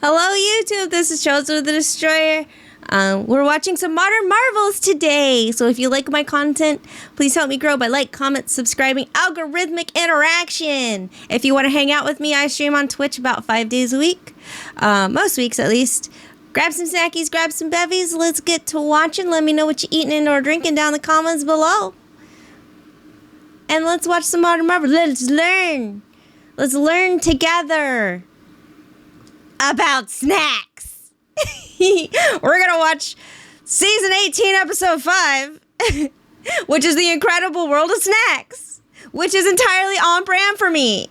Hello, YouTube. This is Chosen the Destroyer. We're watching some Modern Marvels today. So if you like my content, please help me grow by like, comment, subscribing, algorithmic interaction. If you want to hang out with me, I stream on Twitch about 5 days a week. Most weeks, at least. Grab some snackies, grab some bevies. Let's get to watching. Let me know what you're eating or drinking down in the comments below. And let's watch some Modern Marvels. Let's learn. Let's learn together about snacks. We're gonna watch season 18 episode 5, which is the incredible world of snacks, which is entirely on brand for me.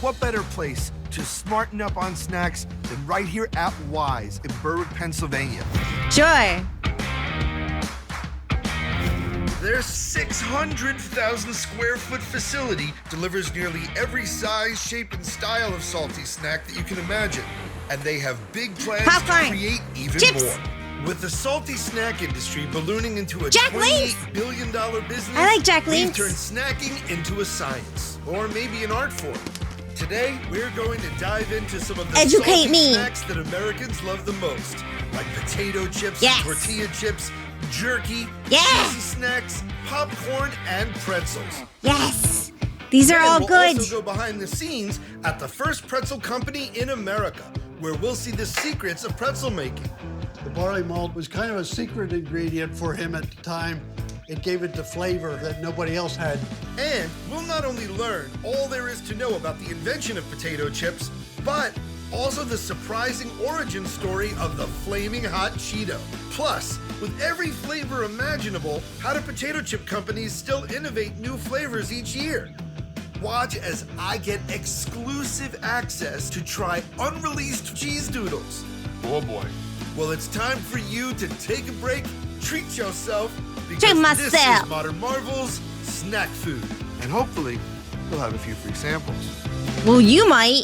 What better place to smarten up on snacks than right here at Wise in Berwick, Pennsylvania. Joy. Their 600,000 square foot facility delivers nearly every size, shape, and style of salty snack that you can imagine. And they have big plans Popcorn. to create even Chips. more. With the salty snack industry ballooning into a Jack $28 billion business, I like Jack we've Links. turned snacking into a science, or maybe an art form. Today, we're going to dive into some of the Educate salty me. snacks that Americans love the most, like potato chips, Yes. tortilla chips, jerky, Yeah. cheesy snacks, popcorn, and pretzels. Yes. These are Then all we'll good. also go behind the scenes at the first pretzel company in America, where we'll see the secrets of pretzel making. The barley malt was kind of a secret ingredient for him at the time. It gave it the flavor that nobody else had. And we'll not only learn all there is to know about the invention of potato chips, but also the surprising origin story of the Flamin Hot Cheeto. Plus, with every flavor imaginable, how do potato chip companies still innovate new flavors each year? Watch as I get exclusive access to try unreleased cheese doodles. Oh boy. Well, it's time for you to take a break, treat yourself, because Treat this myself. is Modern Marvels Snack Food. And hopefully, we'll have a few free samples. Well, you might.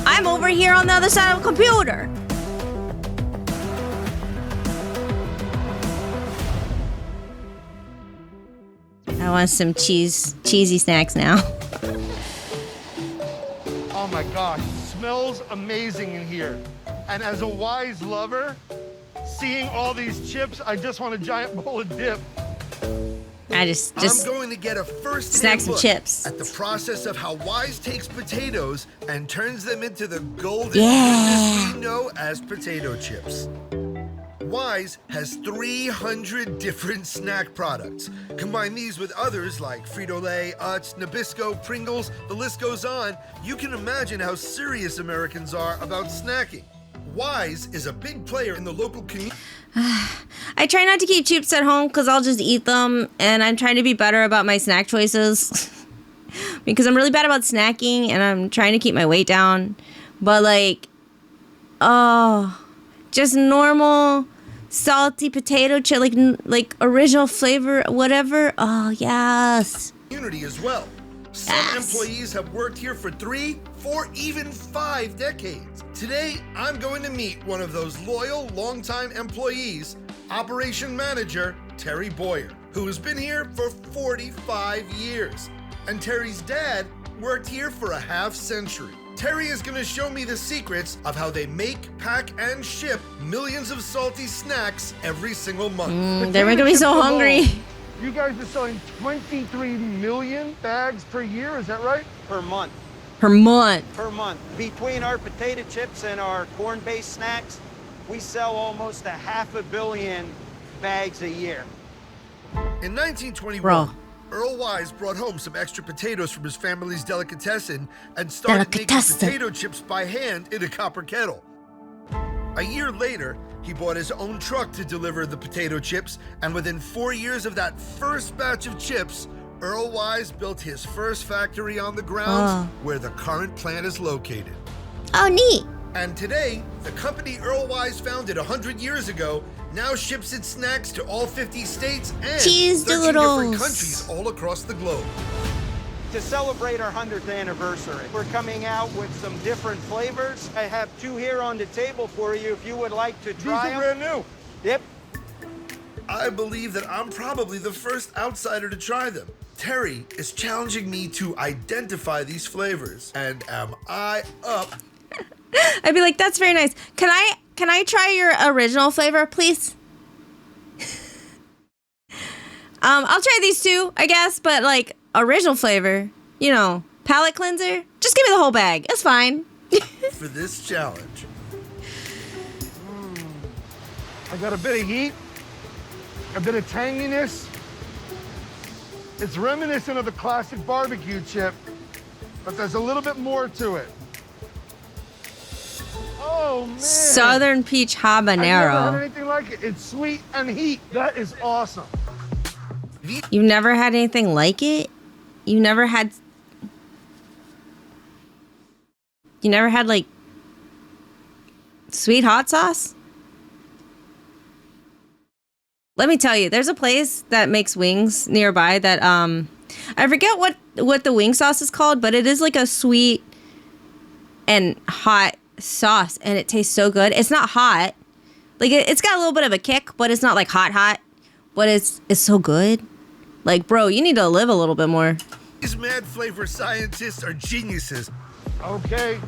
I'm over here on the other side of the computer. I want some cheesy snacks now. Oh my gosh, smells amazing in here. And as a Wise lover, seeing all these chips, I just want a giant bowl of dip. I just I'm going to get a first snacks and look chips. at the process of how Wise takes potatoes and turns them into the golden Yeah. goodness we know as potato chips. Wise has 300 different snack products. Combine these with others like Frito-Lay, Utz, Nabisco, Pringles, the list goes on. You can imagine how serious Americans are about snacking. Wise is a big player in the local community. I try not to keep chips at home because I'll just eat them, and I'm trying to be better about my snack choices because I'm really bad about snacking, and I'm trying to keep my weight down. But like, just normal salty potato chip, like original flavor, whatever. Oh yes. Community as well. Some Yes. employees have worked here for 3, 4, even 5 decades. Today, I'm going to meet one of those loyal, longtime employees, Operation Manager Terry Boyer, who has been here for 45 years. And Terry's dad worked here for a half century. Terry is going to show me the secrets of how they make, pack, and ship millions of salty snacks every single month. They're making me so Potato chips hungry. alone, You guys are selling 23 million bags per year, is that right? Per month. Per month. Per month. Between our potato chips and our corn-based snacks, we sell almost 500 million bags a year. In 1921, Bro. Earl Wise brought home some extra potatoes from his family's delicatessen and started making Delicatessen. potato chips by hand in a copper kettle. A year later, he bought his own truck to deliver the potato chips, and within 4 years of that first batch of chips, Earl Wise built his first factory on the grounds where the current plant is located. Oh, neat. And today, the company Earl Wise founded 100 years ago now ships its snacks to all 50 states and Cheese 13 different doodles. countries all across the globe. To celebrate our 100th anniversary, we're coming out with some different flavors. I have 2 here on the table for you if you would like to These try are them. brand new. Yep. I believe that I'm probably the first outsider to try them. Terry is challenging me to identify these flavors. And am I up? I'd be like, that's very nice. Can I try your original flavor, please? I'll try these two, I guess, but like original flavor, you know, palate cleanser. Just give me the whole bag. It's fine. For this challenge. I got a bit of heat, a bit of tanginess. It's reminiscent of the classic barbecue chip, but there's a little bit more to it. Oh, man. Southern peach I've never had habanero. anything like it. It's sweet and heat. That is awesome. You've never had anything like it? You never had like sweet hot sauce? Let me tell you, there's a place that makes wings nearby that I forget what the wing sauce is called, but it is like a sweet and hot sauce, and it tastes so good. It's not hot. Like it's got a little bit of a kick, but it's not like hot, but it's so good. Like, bro, you need to live a little bit more. These mad flavor scientists are geniuses. Okay.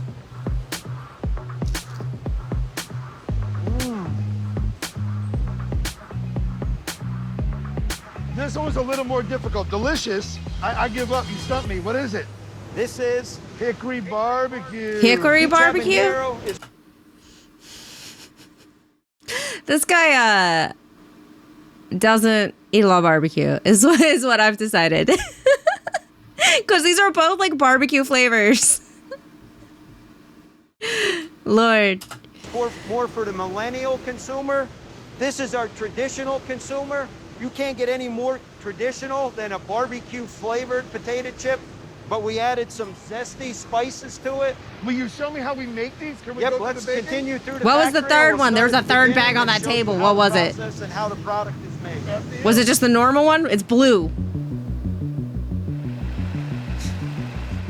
This one was a little more difficult. Delicious. I give up. You stumped me. What is it? This is Hickory barbecue. Hickory peach barbecue? habanero is This guy doesn't eat a lot of barbecue is what I've decided. Because these are both like barbecue flavors. Lord. more for the millennial consumer. This is our traditional consumer. You can't get any more traditional than a barbecue flavored potato chip, but we added some zesty spices to it. Will you show me how we make these? Can we Yep, go through let's the baking? continue through the What was the factory. third We'll one? There was start a at the third beginning bag on and that show you table. how What the was it? process and how the product is made. Was it just the normal one? It's blue.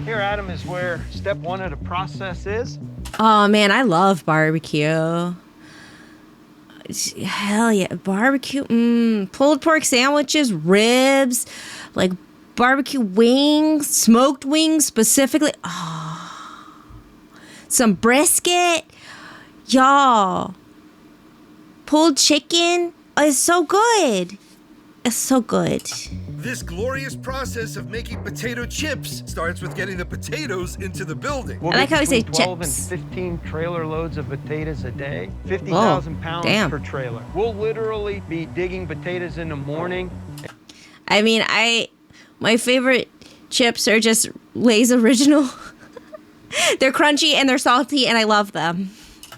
Here, Adam, is where step one of the process is. Oh man, I love barbecue. Hell yeah, barbecue. Pulled pork sandwiches, ribs, like barbecue wings, smoked wings specifically. Oh, some brisket, y'all. Pulled chicken. Oh, it's so good. It's so good. This glorious process of making potato chips starts with getting the potatoes into the building. We'll I like get how we say between 12 chips. and 15 trailer loads of potatoes a day. 50,000 pounds damn. per trailer. We'll literally be digging potatoes in the morning. I mean, my favorite chips are just Lay's Original. They're crunchy and they're salty and I love them.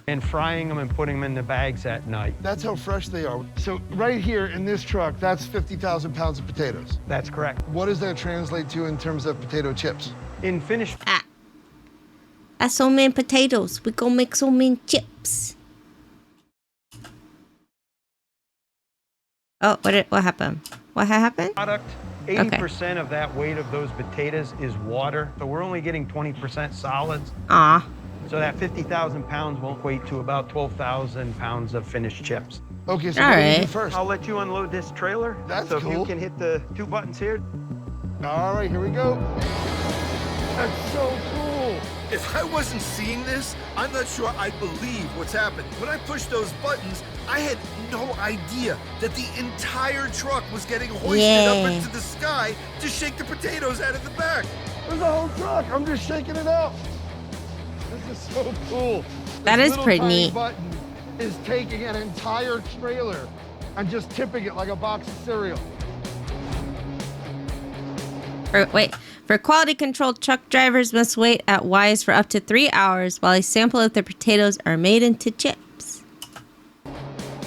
And frying them and putting them in the bags at night. That's how fresh they are. So right here in this truck, that's 50,000 pounds of potatoes. That's correct. What does that translate to in terms of potato chips? In finished That's so many potatoes. We gonna make so many chips. Oh, what happened? What happened? product, 80% of that weight of those potatoes is water. So we're only getting 20% solids. Aw. So that 50,000 pounds will equate to about 12,000 pounds of finished chips. Okay, so All what do you do right. first? I'll let you unload this trailer. That's so if you cool. can hit the 2 buttons here. All right, here we go. That's so cool. If I wasn't seeing this, I'm not sure I believe what's happening. When I pushed those buttons, I had no idea that the entire truck was getting hoisted up into the sky to shake the potatoes out of the back. There's a whole truck. I'm just shaking it out. This is so cool. That This is little pretty tiny neat. button is taking an entire trailer and just tipping it like a box of cereal. For quality control, truck drivers must wait at Wise for up to 3 hours while a sample of the potatoes are made into chips.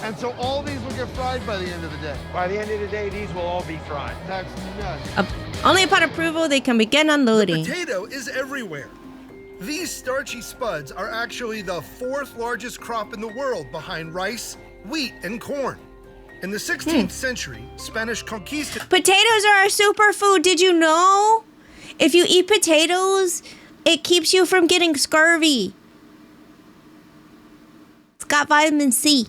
And so all these will get fried by the end of the day. By the end of the day, these will all be fried. That's nuts. Only upon approval they can begin unloading. Potato is everywhere. These starchy spuds are actually the 4th largest crop in the world behind rice, wheat, and corn. In the 16th century, Spanish conquistadors Potatoes are a superfood. Did you know? If you eat potatoes, it keeps you from getting scurvy. It's got vitamin C.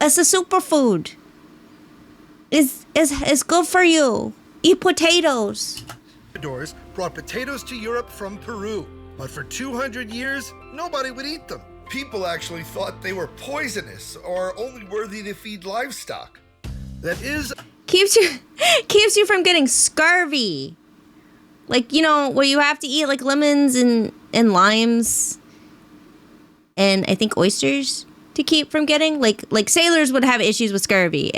It's a superfood. It's good for you. eat potatoes. Doors brought potatoes to Europe from Peru, but for 200 years, nobody would eat them. People actually thought they were poisonous or only worthy to feed livestock. That is, Keeps you from getting scurvy. Like, you know, where you have to eat like lemons and limes and I think oysters to keep from getting like sailors would have issues with scurvy.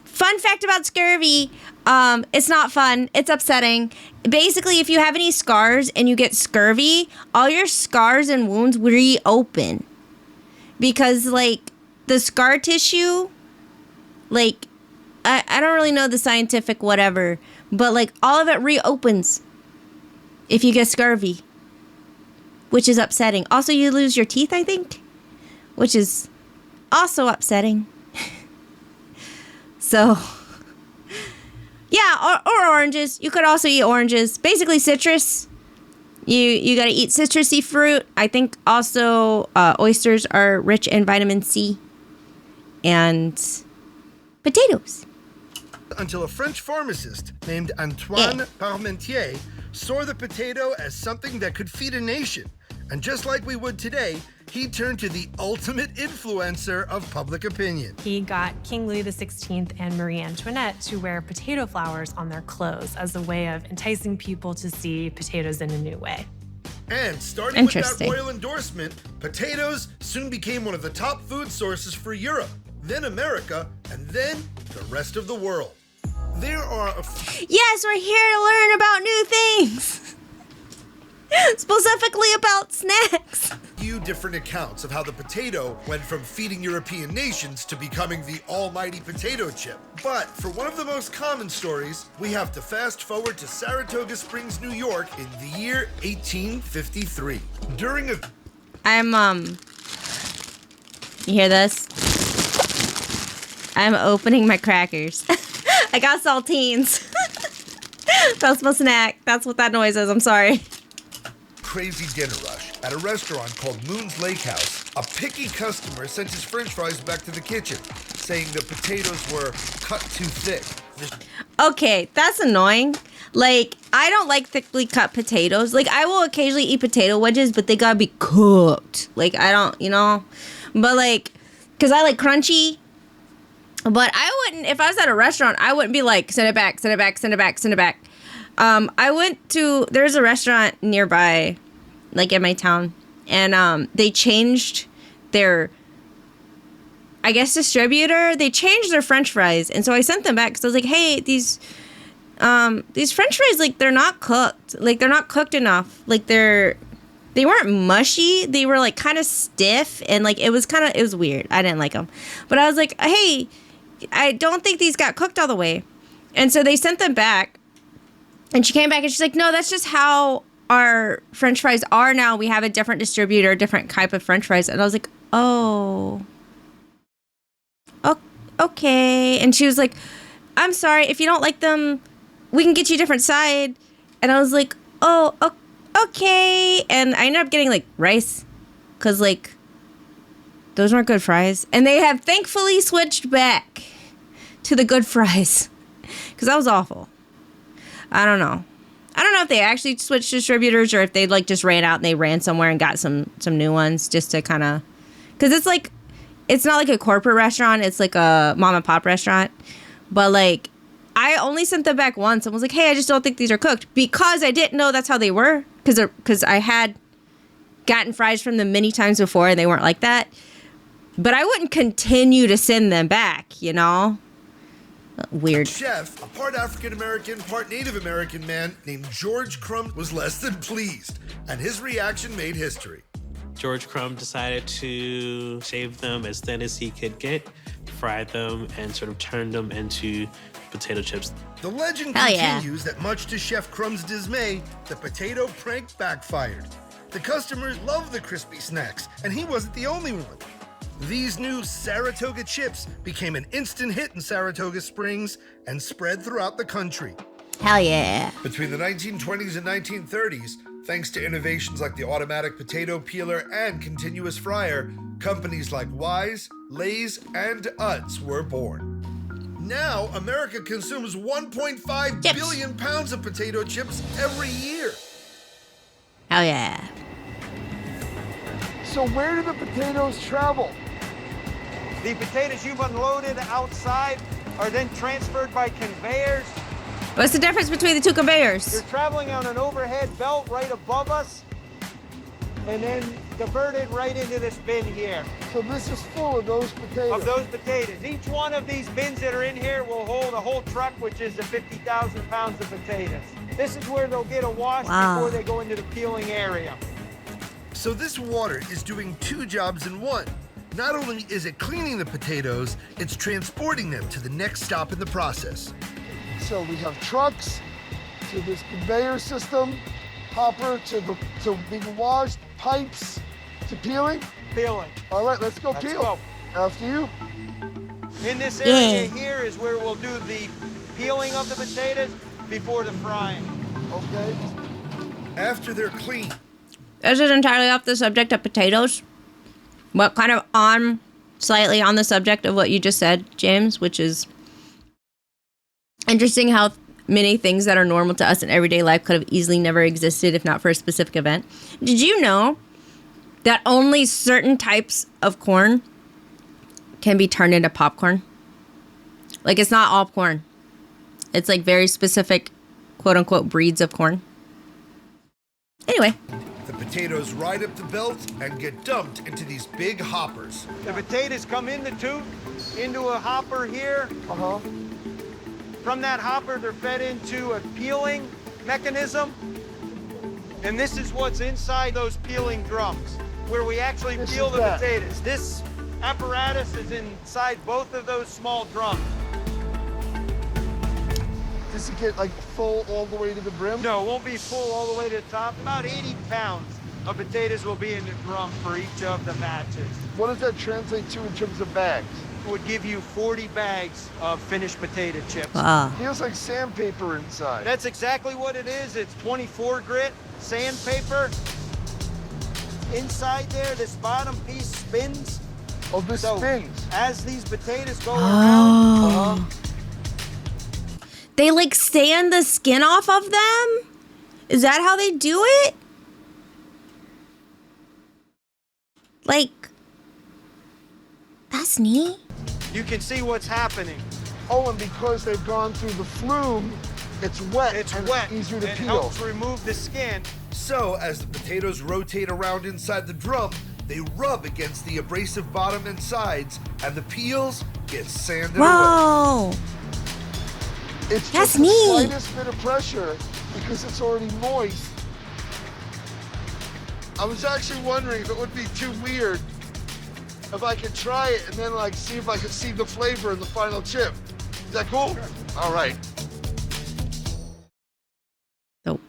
Fun fact about scurvy, it's not fun. It's upsetting. Basically, if you have any scars and you get scurvy, all your scars and wounds reopen. Because, like, the scar tissue, like, I don't really know the scientific whatever, but, like, all of it reopens if you get scurvy, which is upsetting. Also, you lose your teeth, I think, which is also upsetting. So, yeah, or oranges. You could also eat oranges. Basically, citrus. You got to eat citrusy fruit. I think also oysters are rich in vitamin C. And potatoes. until a French pharmacist named Antoine Parmentier saw the potato as something that could feed a nation. And just like we would today, he turned to the ultimate influencer of public opinion. He got King Louis XVI and Marie Antoinette to wear potato flowers on their clothes as a way of enticing people to see potatoes in a new way. And starting with that royal endorsement, potatoes soon became one of the top food sources for Europe, then America, and then the rest of the world. There are a Yes, we're here to learn about new things. Specifically about snacks. few different accounts of how the potato went from feeding European nations to becoming the almighty potato chip. But for one of the most common stories, we have to fast forward to Saratoga Springs, New York in the year 1853. During a... You hear this? I'm opening my crackers. I got saltines. That's my snack. That's what that noise is. I'm sorry. crazy dinner rush at a restaurant called Moon's Lake House, a picky customer sent his french fries back to the kitchen, saying the potatoes were cut too thick. Okay, that's annoying. Like, I don't like thickly cut potatoes. Like, I will occasionally eat potato wedges, but they gotta be cooked. Like, I don't, you know? But, like, because I like crunchy. But I wouldn't, if I was at a restaurant, I wouldn't be like, send it back, send it back, send it back, send it back. I went to, there's a restaurant nearby, like in my town, and they changed their, I guess, distributor. They changed their french fries, and so I sent them back because I was like, hey, these french fries, like, they're not cooked. Like, they're not cooked enough. Like, they weren't mushy. They were, like, kind of stiff, and, like, it was weird. I didn't like them. But I was like, hey, I don't think these got cooked all the way. And so they sent them back. And she came back and she's like, no, that's just how our french fries are now. We have a different distributor, different type of french fries. And I was like, oh, okay. And she was like, I'm sorry. If you don't like them, we can get you a different side. And I was like, oh, okay. And I ended up getting, like, rice because, like, those weren't good fries. And they have thankfully switched back to the good fries because that was awful. I don't know if they actually switched distributors or if they, like, just ran out and they ran somewhere and got some new ones just to kind of, because it's like, it's not like a corporate restaurant. It's like a mom and pop restaurant. But, like, I only sent them back once and was like, hey, I just don't think these are cooked because I didn't know that's how they were because I had gotten fries from them many times before and they weren't like that. But I wouldn't continue to send them back, you know? Weird. Chef, a part African-American, part Native American man named George Crumb was less than pleased, and his reaction made history. George Crumb decided to shave them as thin as he could get, fry them, and sort of turn them into potato chips. The legend continues that much to Chef Crumb's dismay, the potato prank backfired. The customers loved the crispy snacks, and he wasn't the only one. These new Saratoga chips became an instant hit in Saratoga Springs and spread throughout the country. Hell yeah. Between the 1920s and 1930s, thanks to innovations like the automatic potato peeler and continuous fryer, companies like Wise, Lay's, and Utz were born. Now, America consumes 1.5 Chips. billion pounds of potato chips every year. Hell yeah. So where do the potatoes travel? The potatoes you've unloaded outside are then transferred by conveyors. What's the difference between the two conveyors? They're traveling on an overhead belt right above us, and then diverted right into this bin here So this is full of those potatoes. of those potatoes. Each one of these bins that are in here will hold a whole truck, which is the 50,000 pounds of potatoes. This is where they'll get a wash Wow. before they go into the peeling area. So this water is doing two jobs in one. Not only is it cleaning the potatoes, it's transporting them to the next stop in the process. So we have trucks to this conveyor system, hopper to being washed, pipes to peeling. Peeling. All right, let's go Let's peel. go. After you. In this area Yeah. here is where we'll do the peeling of the potatoes before the frying. Okay. After they're cleaned, This is entirely off the subject of potatoes, but kind of slightly on the subject of what you just said, James, which is interesting how many things that are normal to us in everyday life could have easily never existed if not for a specific event. Did you know that only certain types of corn can be turned into popcorn? Like, it's not all corn. It's like very specific, quote unquote, breeds of corn. Anyway. the potatoes ride up the belt and get dumped into these big hoppers. The potatoes come in the tube, into a hopper here. Uh-huh. From that hopper, they're fed into a peeling mechanism. And this is what's inside those peeling drums, where we actually This peel is the that. potatoes. This apparatus is inside both of those small drums. Does it get like full all the way to the brim? No, it won't be full all the way to the top. About 80 pounds of potatoes will be in the drum for each of the batches. What does that translate to in terms of bags? It would give you 40 bags of finished potato chips. Wow. Feels like sandpaper inside. That's exactly what it is. It's 24 grit sandpaper. Inside there, this bottom piece spins. Oh, this So spins. as these potatoes go around, Oh. They like sand the skin off of them? Is that how they do it? Like, that's neat. you can see what's happening. Oh, and because they've gone through the flume, it's wet. It's and wet. It's easier to It peel. helps remove the skin. So, as the potatoes rotate around inside the drum, they rub against the abrasive bottom and sides, and the peels get sanded away. Whoa. It's That's just neat. the slightest bit of pressure because it's already moist. I was actually wondering if it would be too weird if I could try it and then like see if I could see the flavor in the final chip. Is that cool? All right.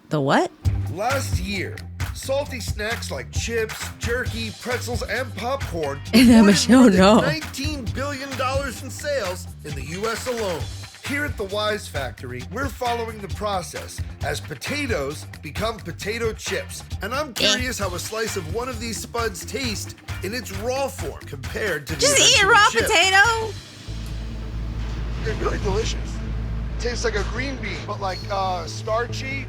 The what? Last year, salty snacks like chips, jerky, pretzels, and popcorn Yeah, reported Michelle, more than no. $19 billion in sales in the U.S. alone. Here at the Wise Factory, we're following the process as potatoes become potato chips. And I'm curious how a slice of one of these spuds tastes in its raw form compared to Just the eat a eventual raw chip. potato? They're really delicious. Tastes like a green bean, but like starchy,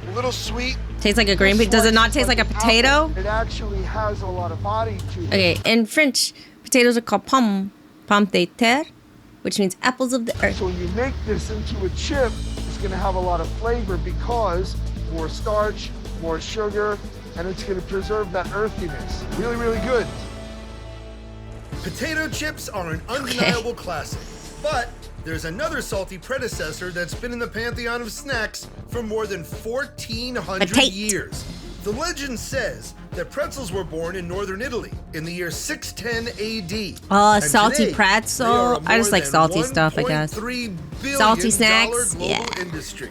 a little sweet. Tastes like a green bean. Does it not taste like a an potato? apple. It actually has a lot of body to it. Okay, in French, potatoes are called pommes de terre, which means apples of the earth. So when you make this into a chip, it's gonna have a lot of flavor because more starch, more sugar, and it's gonna preserve that earthiness. Really, really good. Potato chips are an undeniable classic, but there's another salty predecessor that's been in the pantheon of snacks for more than 1,400 Potate. years. The legend says that pretzels were born in northern Italy in the year 610 AD. Oh, And salty today, pretzel. they are a I just more like than salty stuff, I guess. $1.3 billion Salty snacks, global yeah. industry.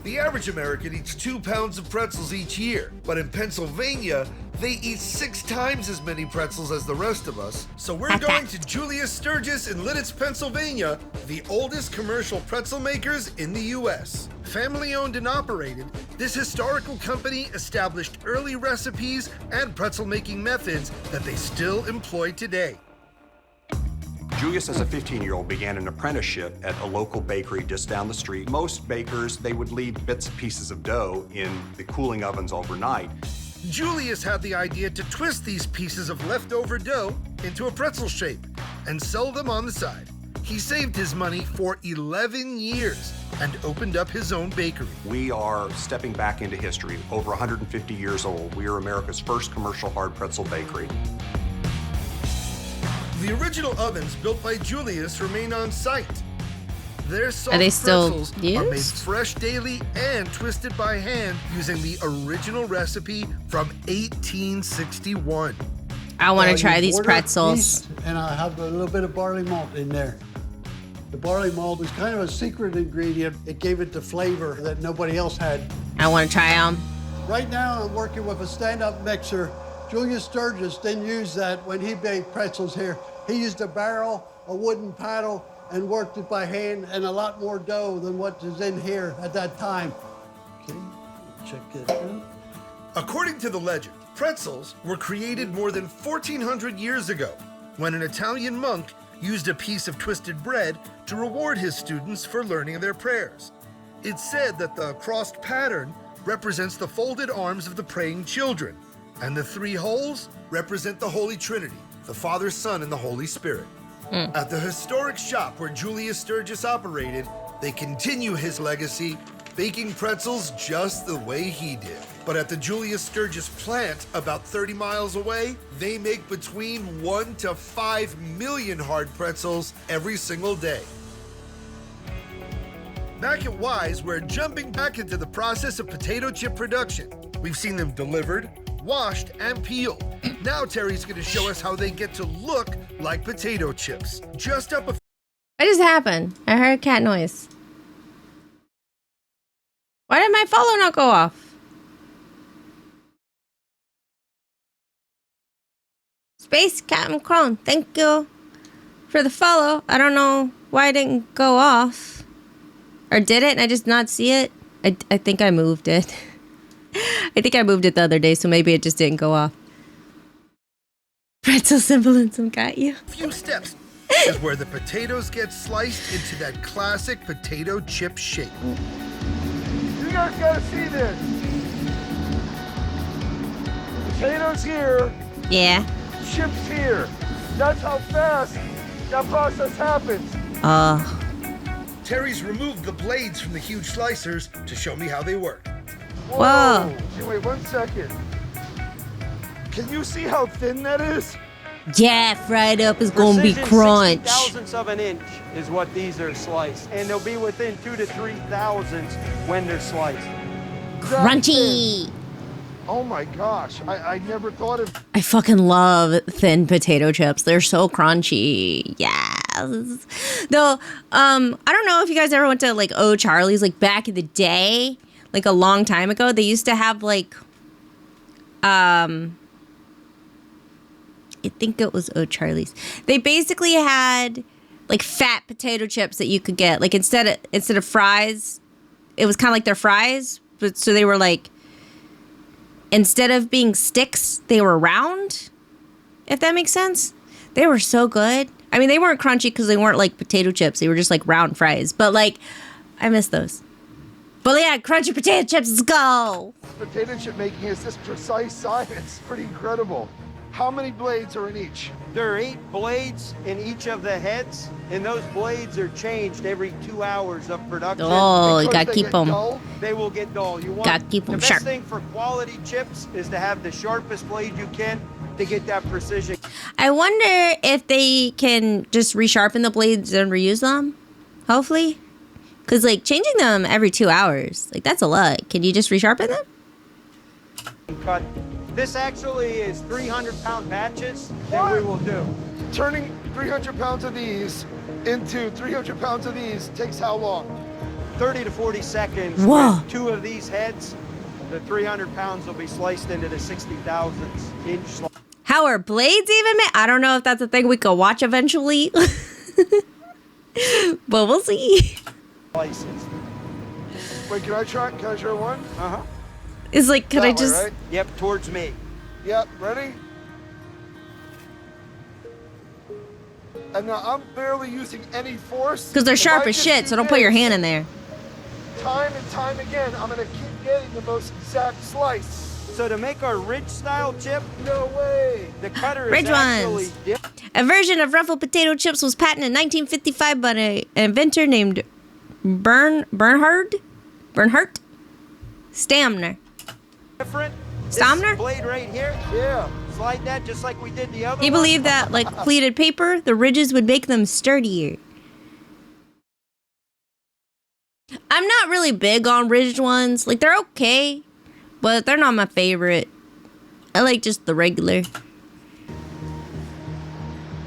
The average American eats 2 pounds of pretzels each year, but in Pennsylvania, they eat 6 times as many pretzels as the rest of us. So we're going to Julius Sturgis in Lidditz, Pennsylvania, the oldest commercial pretzel makers in the U.S. Family owned and operated, this historical company established early recipes and pretzel making methods that they still employ today. Julius, as a 15-year-old, began an apprenticeship at a local bakery just down the street. Most bakers, they would leave bits and pieces of dough in the cooling ovens overnight. Julius had the idea to twist these pieces of leftover dough into a pretzel shape and sell them on the side. He saved his money for 11 years and opened up his own bakery. We are stepping back into history, over 150 years old. We are America's first commercial hard pretzel bakery. The original ovens built by Julius remain on site. Their soft Are they still pretzels are made used? fresh daily and twisted by hand using the original recipe from 1861. I want to You try these order pretzels. yeast, and I have a little bit of barley malt in there. The barley malt was kind of a secret ingredient. It gave it the flavor that nobody else had. I want to try them. Right now, I'm working with a stand-up mixer. Julius Sturgis didn't use that when he made pretzels here. He used a barrel, a wooden paddle, and worked it by hand, and a lot more dough than what is in here at that time. Okay, check this out. According to the legend, pretzels were created more than 1,400 years ago when an Italian monk used a piece of twisted bread to reward his students for learning their prayers. It's said that the crossed pattern represents the folded arms of the praying children, and the 3 holes represent the Holy Trinity, the Father, Son, and the Holy Spirit. At the historic shop where Julius Sturgis operated, they continue his legacy, baking pretzels just the way he did. But at the Julius Sturgis plant, about 30 miles away, they make between 1 to 5 million hard pretzels every single day. Back at Wise, we're jumping back into the process of potato chip production. We've seen them delivered, washed, and peeled. Now Terry's going to show us how they get to look like potato chips. Just up a What just happened? I heard a cat noise. Why did my follow not go off? Space Captain Crone, thank you for the follow. I don't know why it didn't go off. Or did it and I just not see it? I think I moved it. I think I moved it the other day, so maybe it just didn't go off. Pretzel symbolism got you. few steps is where the potatoes get sliced into that classic potato chip shape. You guys gotta see this. Potatoes here, Yeah. chips here. That's how fast that process happens. Terry's removed the blades from the huge slicers to show me how they work. Whoa. Hey, wait 1 second. Can you see how thin that is? Yeah, fried up is gonna be Precision crunch. 60,000ths of an inch is what these are sliced. And they'll be within 2 to 3 thousandths when they're sliced. Crunchy. Oh my gosh, I never thought of. I fucking love thin potato chips. They're so crunchy. Yes. Though, I don't know if you guys ever went to like Charlie's like back in the day, like a long time ago. They used to have like, I think it was Charlie's. They basically had like fat potato chips that you could get. Like instead of fries, it was kind of like their fries, but so they were like, instead of being sticks, they were round, if that makes sense. They were so good. I mean, they weren't crunchy because they weren't like potato chips. They were just like round fries. But like, I miss those. But yeah, crunchy potato chips, let's go. Potato chip making is this precise science. Pretty incredible. How many blades are in each? There are 8 blades in each of the heads, and those blades are changed every 2 hours of production. Oh, you Because gotta they keep get them. dull? They will get dull. You want Gotta keep 'em the sharp. best thing for quality chips is to have the sharpest blade you can to get that precision. I wonder if they can just resharpen the blades and reuse them. Hopefully. Because like changing them every 2 hours, like that's a lot. Can you just resharpen them? Cut. This actually is 300-pound batches that we will do. Turning 300 pounds of these into 300 pounds of these takes how long? 30 to 40 seconds. Whoa. With 2 of these heads, the 300 pounds will be sliced into the 60 thousandths inch slice. How are blades even made? I don't know if that's a thing we could watch eventually. But we'll see. Slices. Wait, can I try one? Uh-huh. It's like, could I That way, just... right? Yep, towards me. Yep, ready? and now I'm barely using any force. Because they're If sharp I as just shit, so do don't put your this, hand in there. time and time again, I'm gonna keep getting the most exact slice. So to make our ridge style chip, No way. the cutter is Ridge actually ones. dipped. A version of ruffled potato chips was patented in 1955 by an inventor named Bernhard Stamner. Different. Stamner? This blade right here. Yeah. Slide that just like we did the other He one. believed that, like pleated paper, the ridges would make them sturdier. I'm not really big on ridged ones. Like, they're okay, but they're not my favorite. I like just the regular.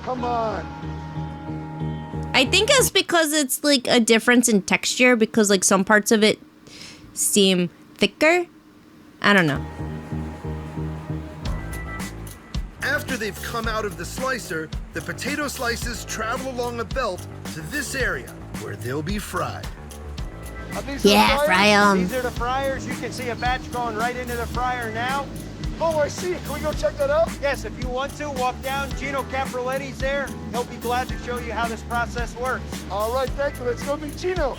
Come on. I think it's because it's like a difference in texture, because like some parts of it seem thicker. I don't know. After they've come out of the slicer, the potato slices travel along a belt to this area where they'll be fried. Are these Yeah, the fry fryers? 'em. These are the fryers. You can see a batch going right into the fryer now. Oh, I see it. Can we go check that out? Yes, if you want to, walk down. Gino Caprioletti's there. He'll be glad to show you how this process works. All right, thank you. Let's go meet Gino.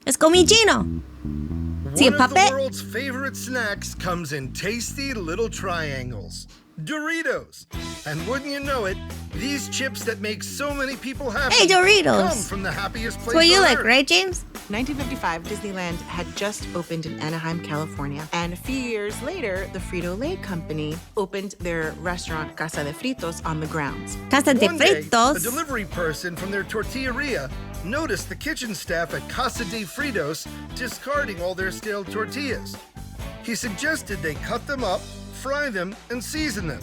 Let's go meet Gino. See a One of the puppet? world's favorite snacks comes in tasty little triangles. Doritos. And wouldn't you know it, these chips that make so many people happy Hey, Doritos. come from the happiest place That's what you on like, earth. right, James? 1955, Disneyland had just opened in Anaheim, California. And a few years later, the Frito-Lay company opened their restaurant Casa de Fritos on the grounds. Casa de One day, a Fritos. delivery person from their tortilleria noticed the kitchen staff at Casa de Fritos discarding all their stale tortillas. He suggested they cut them up, fry them, and season them.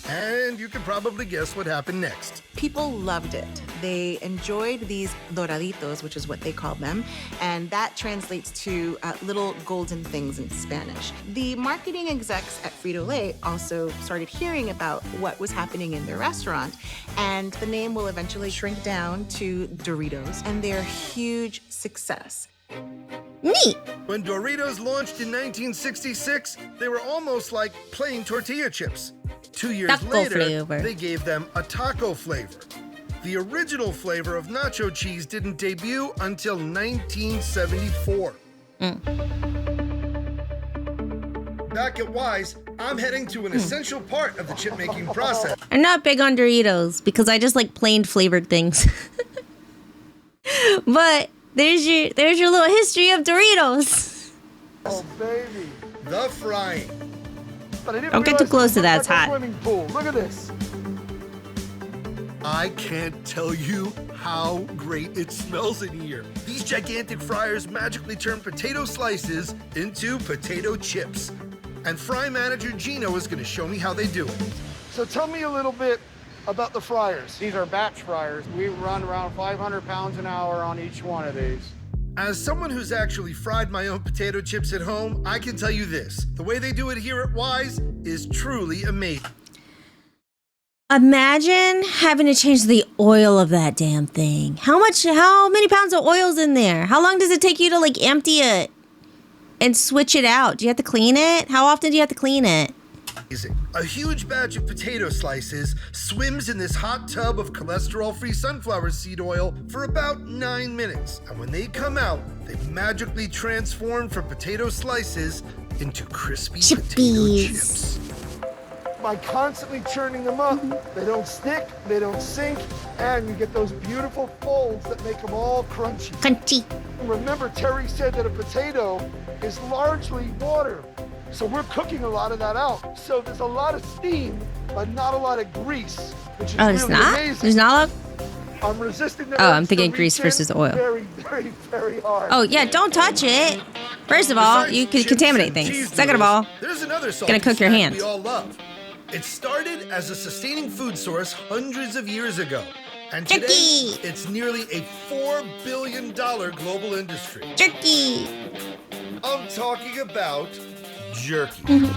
And you can probably guess what happened next. People loved it. They enjoyed these doraditos, which is what they call them, and that translates to little golden things in Spanish. The marketing execs at Frito-Lay also started hearing about what was happening in their restaurant, and the name will eventually shrink down to Doritos, and they're a huge success. Neat. When Doritos launched in 1966, they were almost like plain tortilla chips. 2 years Taco later, flavor. they gave them a taco flavor. The original flavor of nacho cheese didn't debut until 1974. Back at Wise, I'm heading to an essential part of the chip making process. I'm not big on Doritos because I just like plain flavored things. But there's your little history of Doritos. Oh, baby. The frying. But I didn't Don't get too realize close to it that, looked it's like a hot. Swimming pool. Look at this. I can't tell you how great it smells in here. These gigantic fryers magically turn potato slices into potato chips. And fry manager Gino is going to show me how they do it. So tell me a little bit about the fryers. These are batch fryers. We run around 500 pounds an hour on each one of these. As someone who's actually fried my own potato chips at home, I can tell you this. The way they do it here at Wise is truly amazing. Imagine having to change the oil of that damn thing. How many pounds of oil's in there? How long does it take you to like empty it and switch it out? Do you have to clean it? How often do you have to clean it? A huge batch of potato slices swims in this hot tub of cholesterol-free sunflower seed oil for about 9 minutes. And when they come out, they magically transform from potato slices into crispy potato Chippies. chips. By constantly churning them up, they don't stick, they don't sink, and you get those beautiful folds that make them all crunchy. Crunchy. Remember, Terry said that a potato is largely water. So we're cooking a lot of that out. So there's a lot of steam, but not a lot of grease, which is Oh, there's really not? amazing. There's not a... I'm resisting the Oh, I'm urge thinking to grease reach in versus oil. Very, very, very hard. Oh, yeah, don't touch it. First of all, Besides you could chips contaminate and things. cheese Second of all, noodles, there's another gonna cook your snack hands. we all love. It started as a sustaining food source hundreds of years ago. And today, Jerky. it's nearly a $4 billion global industry. jerky. I'm talking about jerky.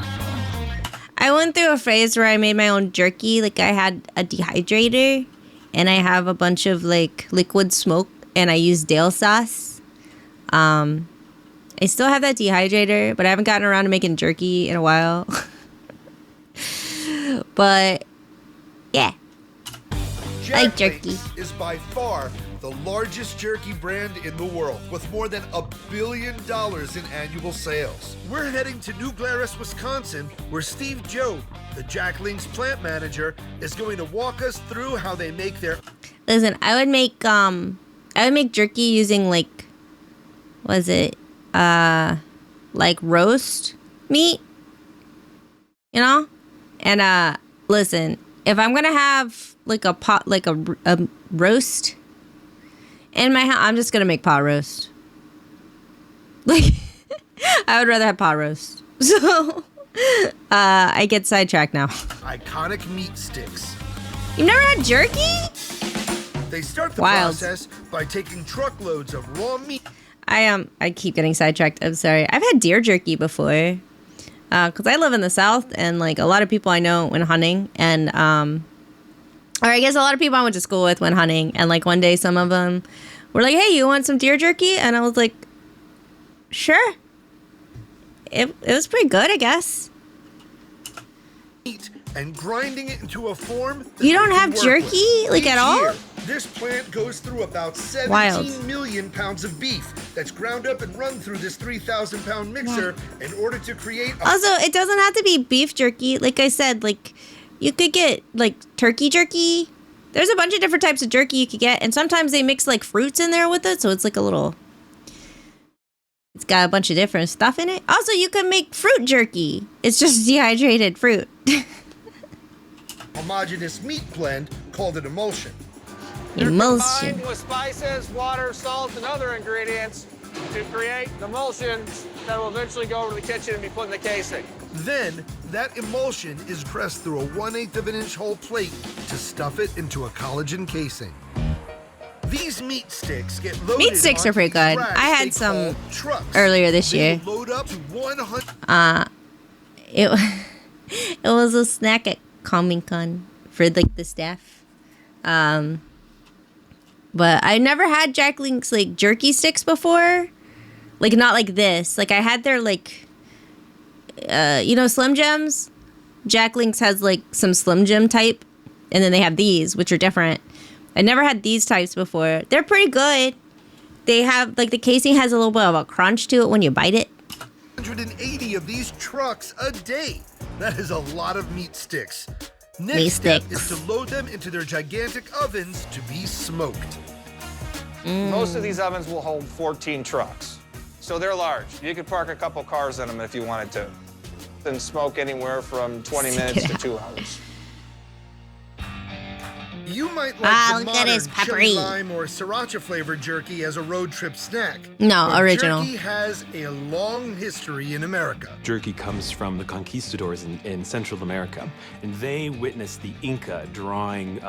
I went through a phase where I made my own jerky. Like, I had a dehydrator, and I have a bunch of, like, liquid smoke, and I use Dale sauce. I still have that dehydrator, but I haven't gotten around to making jerky in a while. But Yeah. I like jerky. Jack is by far the largest jerky brand in the world, with more than $1 billion in annual sales. We're heading to New Glarus, Wisconsin, where Steve Job, the Jack Link's plant manager, is going to walk us through how they make their... Listen, I would make jerky using like, like roast meat, you know? And listen, if I'm gonna have like a pot, like a roast in my house, I'm just gonna make pot roast. Like, I would rather have pot roast. So, I get sidetracked now. Iconic meat sticks. You've never had jerky? They start the Wild. process by taking truckloads of raw meat. I keep getting sidetracked. I'm sorry. I've had deer jerky before. Because I live in the South, and like a lot of people I know went hunting, and or I guess a lot of people I went to school with went hunting, and like one day some of them were like, "Hey, you want some deer jerky?" And I was like, "Sure." It was pretty good, I guess. And grinding it into a form that You don't they can have work jerky, with. like, Each at all? year, this plant goes through about 17 Wild. million pounds of beef that's ground up and run through this 3,000-pound mixer in order to create a... Also, it doesn't have to be beef jerky. Like I said, like you could get like turkey jerky. There's a bunch of different types of jerky you could get, and sometimes they mix like fruits in there with it, so it's like a little... It's got a bunch of different stuff in it. Also, you can make fruit jerky. It's just dehydrated fruit. homogeneous meat blend called an emulsion. Emulsion. Combined with spices, water, salt, and other ingredients to create an emulsion that will eventually go over to the kitchen and be put in the casing. Then, that emulsion is pressed through a 1/8 of an inch hole plate to stuff it into a collagen casing. These meat sticks get loaded. Meat sticks are pretty good. racks I had they some call trucks. earlier this They year. will load up to 100. It it was a snack at Comic Con for like the staff. But I never had Jack Link's like jerky sticks before. Like not like this. Like I had their like Slim Jims. Jack Link's has like some Slim Jim type, and then they have these, which are different. I never had these types before. They're pretty good. They have like the casing has a little bit of a crunch to it when you bite it. 180 of these trucks a day. That is a lot of meat sticks. Next Meat step sticks. is to load them into their gigantic ovens to be smoked. Most of these ovens will hold 14 trucks. So they're large. You could park a couple cars in them if you wanted to. Then smoke anywhere from 20 minutes to 2 hours. You might like the look at modern his peppery. chili lime or sriracha flavored jerky as a road trip snack. No, but original. Jerky has a long history in America. Jerky comes from the conquistadors in Central America, and they witnessed the Inca drawing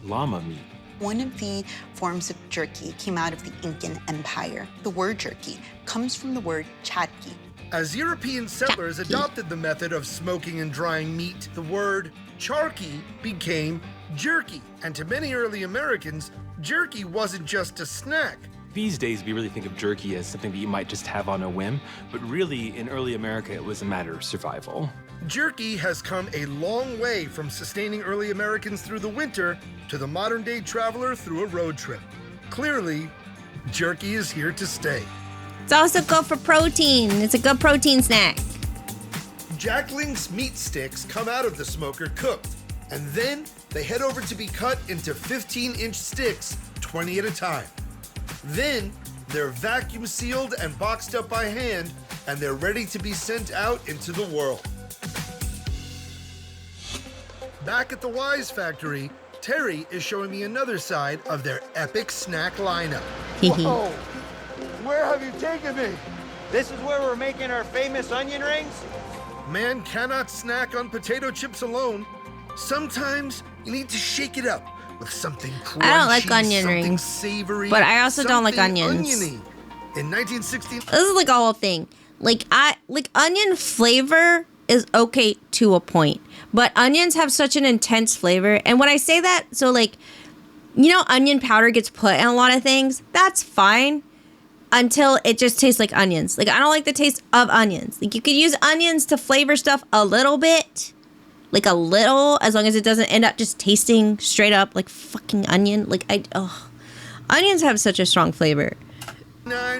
llama meat. One of the forms of jerky came out of the Incan Empire. The word jerky comes from the word charqui. As European settlers adopted the method of smoking and drying meat, the word charqui became jerky. And to many early Americans, jerky wasn't just a snack. These days, we really think of jerky as something that you might just have on a whim, but really, in early America, it was a matter of survival. Jerky has come a long way from sustaining early Americans through the winter to the modern-day traveler through a road trip. Clearly, jerky is here to stay. It's also good for protein. It's a good protein snack. Jack Link's meat sticks come out of the smoker cooked, and then they head over to be cut into 15-inch sticks, 20 at a time. Then they're vacuum sealed and boxed up by hand, and they're ready to be sent out into the world. Back at the Wise Factory, Terry is showing me another side of their epic snack lineup. Whoa! Where have you taken me? This is where we're making our famous onion rings. Man cannot snack on potato chips alone. Sometimes you need to shake it up with something crunchy, I don't like onion something rings, savory, but I also don't like something onions. oniony. In 1960, This is like a whole thing. Like onion flavor is okay to a point, but onions have such an intense flavor. And when I say that, so like, onion powder gets put in a lot of things. That's fine until it just tastes like onions. Like I don't like the taste of onions. Like you could use onions to flavor stuff a little bit, like a little, as long as it doesn't end up just tasting straight up like fucking onion. Like onions have such a strong flavor.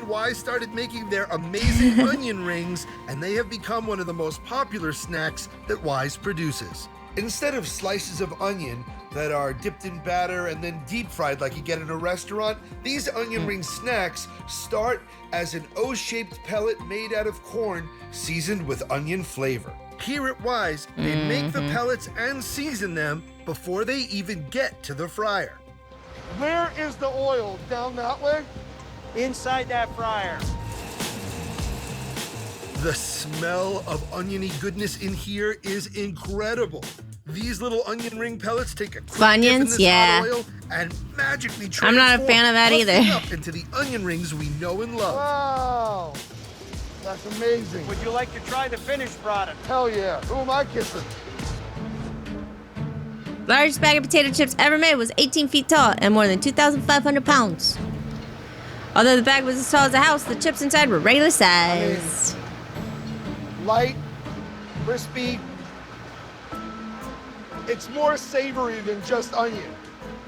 Wise started making their amazing onion rings, and they have become one of the most popular snacks that Wise produces. Instead of slices of onion that are dipped in batter and then deep fried like you get in a restaurant, these onion ring snacks start as an O-shaped pellet made out of corn seasoned with onion flavor. Here at Wise, they make the pellets and season them before they even get to the fryer. Where is the oil? Down that way? Inside that fryer. The smell of oniony goodness in here is incredible. These little onion ring pellets take a quick Funyuns? dip in this Yeah. hot oil and magically I'm not a fan of that puffing either. up into the onion rings we know and love. Wow. That's amazing. Would you like to try the finished product? Hell yeah. Who am I kissing? Largest bag of potato chips ever made was 18 feet tall and more than 2,500 pounds. Although the bag was as tall as a house, the chips inside were regular sized. Light, crispy. It's more savory than just onion.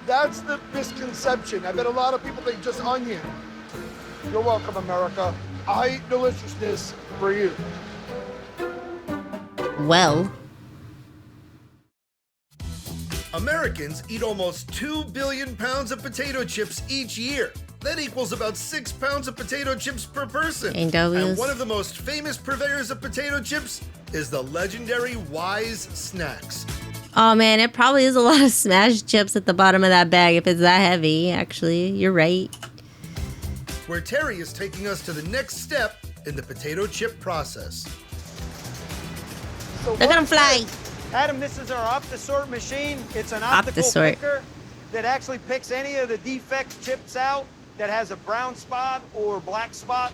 That's the misconception. I bet a lot of people think just onion. You're welcome, America. I eat deliciousness for you. Well, Americans eat almost 2 billion pounds of potato chips each year. That equals about 6 pounds of potato chips per person. Ain't W's. And one of the most famous purveyors of potato chips is the legendary Wise Snacks. oh man, it probably is a lot of smashed chips at the bottom of that bag if it's that heavy, actually. You're right. Where Terry is taking us to the next step in the potato chip process. So Look at them fly. Adam, this is our opt-to-sort machine. It's an optical Opt-to-sort. picker that actually picks any of the defect chips out that has a brown spot or black spot.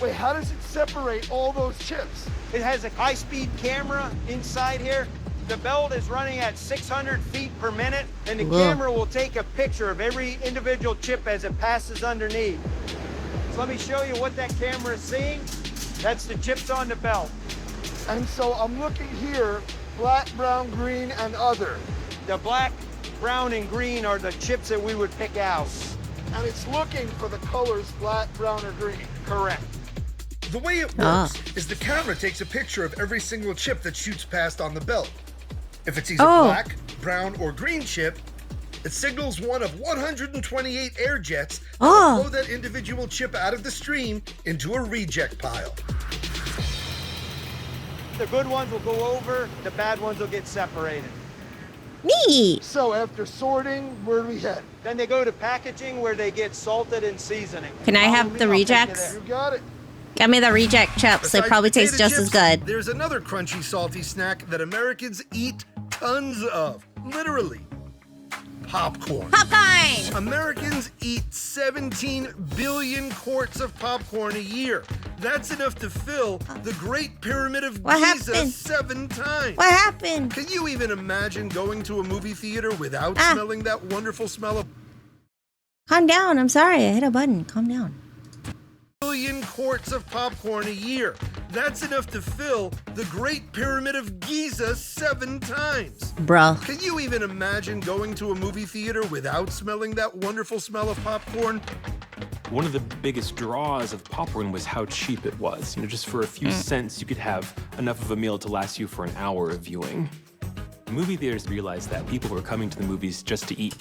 Wait, how does it separate all those chips? It has a high-speed camera inside here. The belt is running at 600 feet per minute, and the Whoa. camera will take a picture of every individual chip as it passes underneath. So let me show you what that camera is seeing. That's the chips on the belt. And so I'm looking here, black, brown, green, and other. The black, brown, and green are the chips that we would pick out. And it's looking for the colors black, brown, or green. Correct. The way it works is the camera takes a picture of every single chip that shoots past on the belt. If it's either black, brown, or green chip, it signals one of 128 air jets that will blow that individual chip out of the stream into a reject pile. The good ones will go over, the bad ones will get separated. Neat. So after sorting, where do we head? Then they go to packaging where they get salted and seasoning. Can I have the I'll take you rejects? there. You got it. Get me the reject chips. They Besides probably taste potato just as chips, good. There's another crunchy, salty snack that Americans eat tons of. Literally. Popcorn. Popcorn! Americans eat 17 billion quarts of popcorn a year. That's enough to fill the Great Pyramid of What Giza happened? 7 times. What happened? Can you even imagine going to a movie theater without smelling that wonderful smell of Calm down. I'm sorry. I hit a button. Calm down. billion quarts of popcorn a year? That's enough to fill the Great Pyramid of Giza 7 times. Bruh. Can you even imagine going to a movie theater without smelling that wonderful smell of popcorn? One of the biggest draws of popcorn was how cheap it was. You know, just for a few cents, you could have enough of a meal to last you for an hour of viewing. Movie theaters realized that people were coming to the movies just to eat.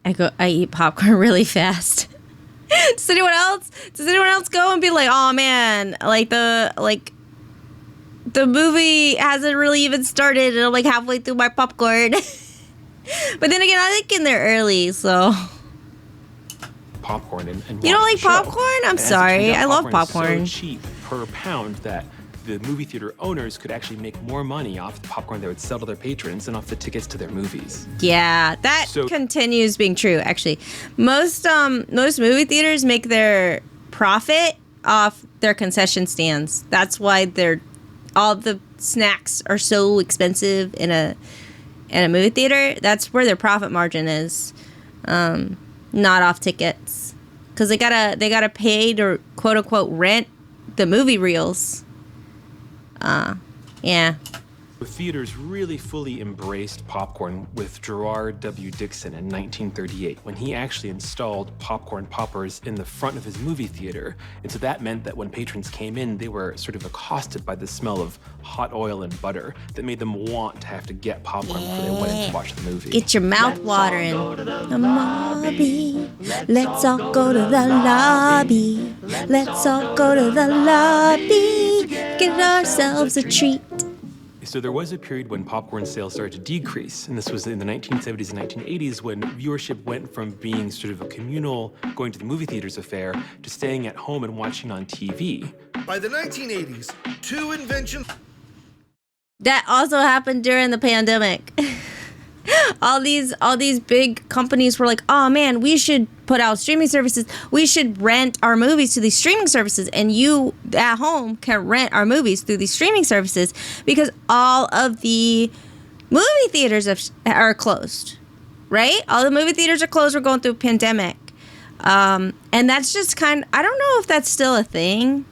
I eat popcorn really fast. Does anyone else go and be like, oh man, the movie hasn't really even started and I'm like halfway through my popcorn. But then again, I like in there early, so. Popcorn and You don't watch like the show. popcorn? I'm And as it sorry. turned out, I love is popcorn. So cheap per pound that the movie theater owners could actually make more money off the popcorn they would sell to their patrons than off the tickets to their movies. Yeah, that continues being true, actually. Most movie theaters make their profit off their concession stands. That's why all the snacks are so expensive in a movie theater. That's where their profit margin is, not off tickets, because they gotta pay to quote unquote rent the movie reels. Yeah. Theaters really fully embraced popcorn with Gerard W. Dixon in 1938, when he actually installed popcorn poppers in the front of his movie theater. And so that meant that when patrons came in, they were sort of accosted by the smell of hot oil and butter that made them want to have to get popcorn before they went in to watch the movie. Get your mouth watering. The lobby. Let's all go to the lobby. Let's all go to the lobby. Get ourselves a treat. So there was a period when popcorn sales started to decrease, and this was in the 1970s and 1980s when viewership went from being sort of a communal, going to the movie theaters affair, to staying at home and watching on TV. By the 1980s, two inventions... That also happened during the pandemic. all these big companies were like, oh man, we should put out streaming services. We should rent our movies to these streaming services. And you at home can rent our movies through these streaming services because all of the movie theaters are closed, right? All the movie theaters are closed. We're going through a pandemic. And that's just I don't know if that's still a thing.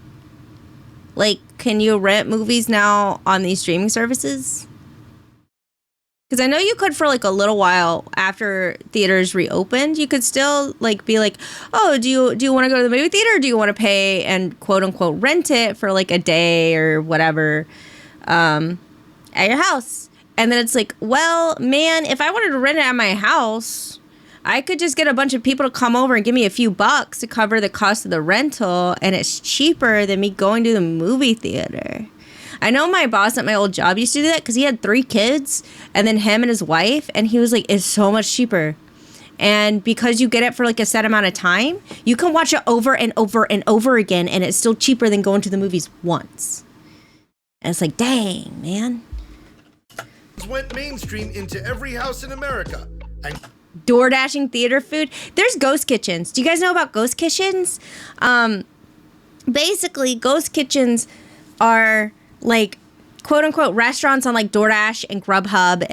Like, can you rent movies now on these streaming services? Because I know you could for like a little while after theaters reopened. You could still like be like, oh, do you want to go to the movie theater? Or do you want to pay and quote unquote rent it for like a day or whatever at your house? And then it's like, well, man, if I wanted to rent it at my house, I could just get a bunch of people to come over and give me a few bucks to cover the cost of the rental, and it's cheaper than me going to the movie theater. I know my boss at my old job used to do that because he had 3 kids and then him and his wife, and he was like, it's so much cheaper. And because you get it for like a set amount of time, you can watch it over and over and over again, and it's still cheaper than going to the movies once. And it's like, dang, man. Went mainstream into every house in America. And Door dashing theater food. There's ghost kitchens. Do you guys know about ghost kitchens? Basically, ghost kitchens are like quote unquote restaurants on like DoorDash and Grubhub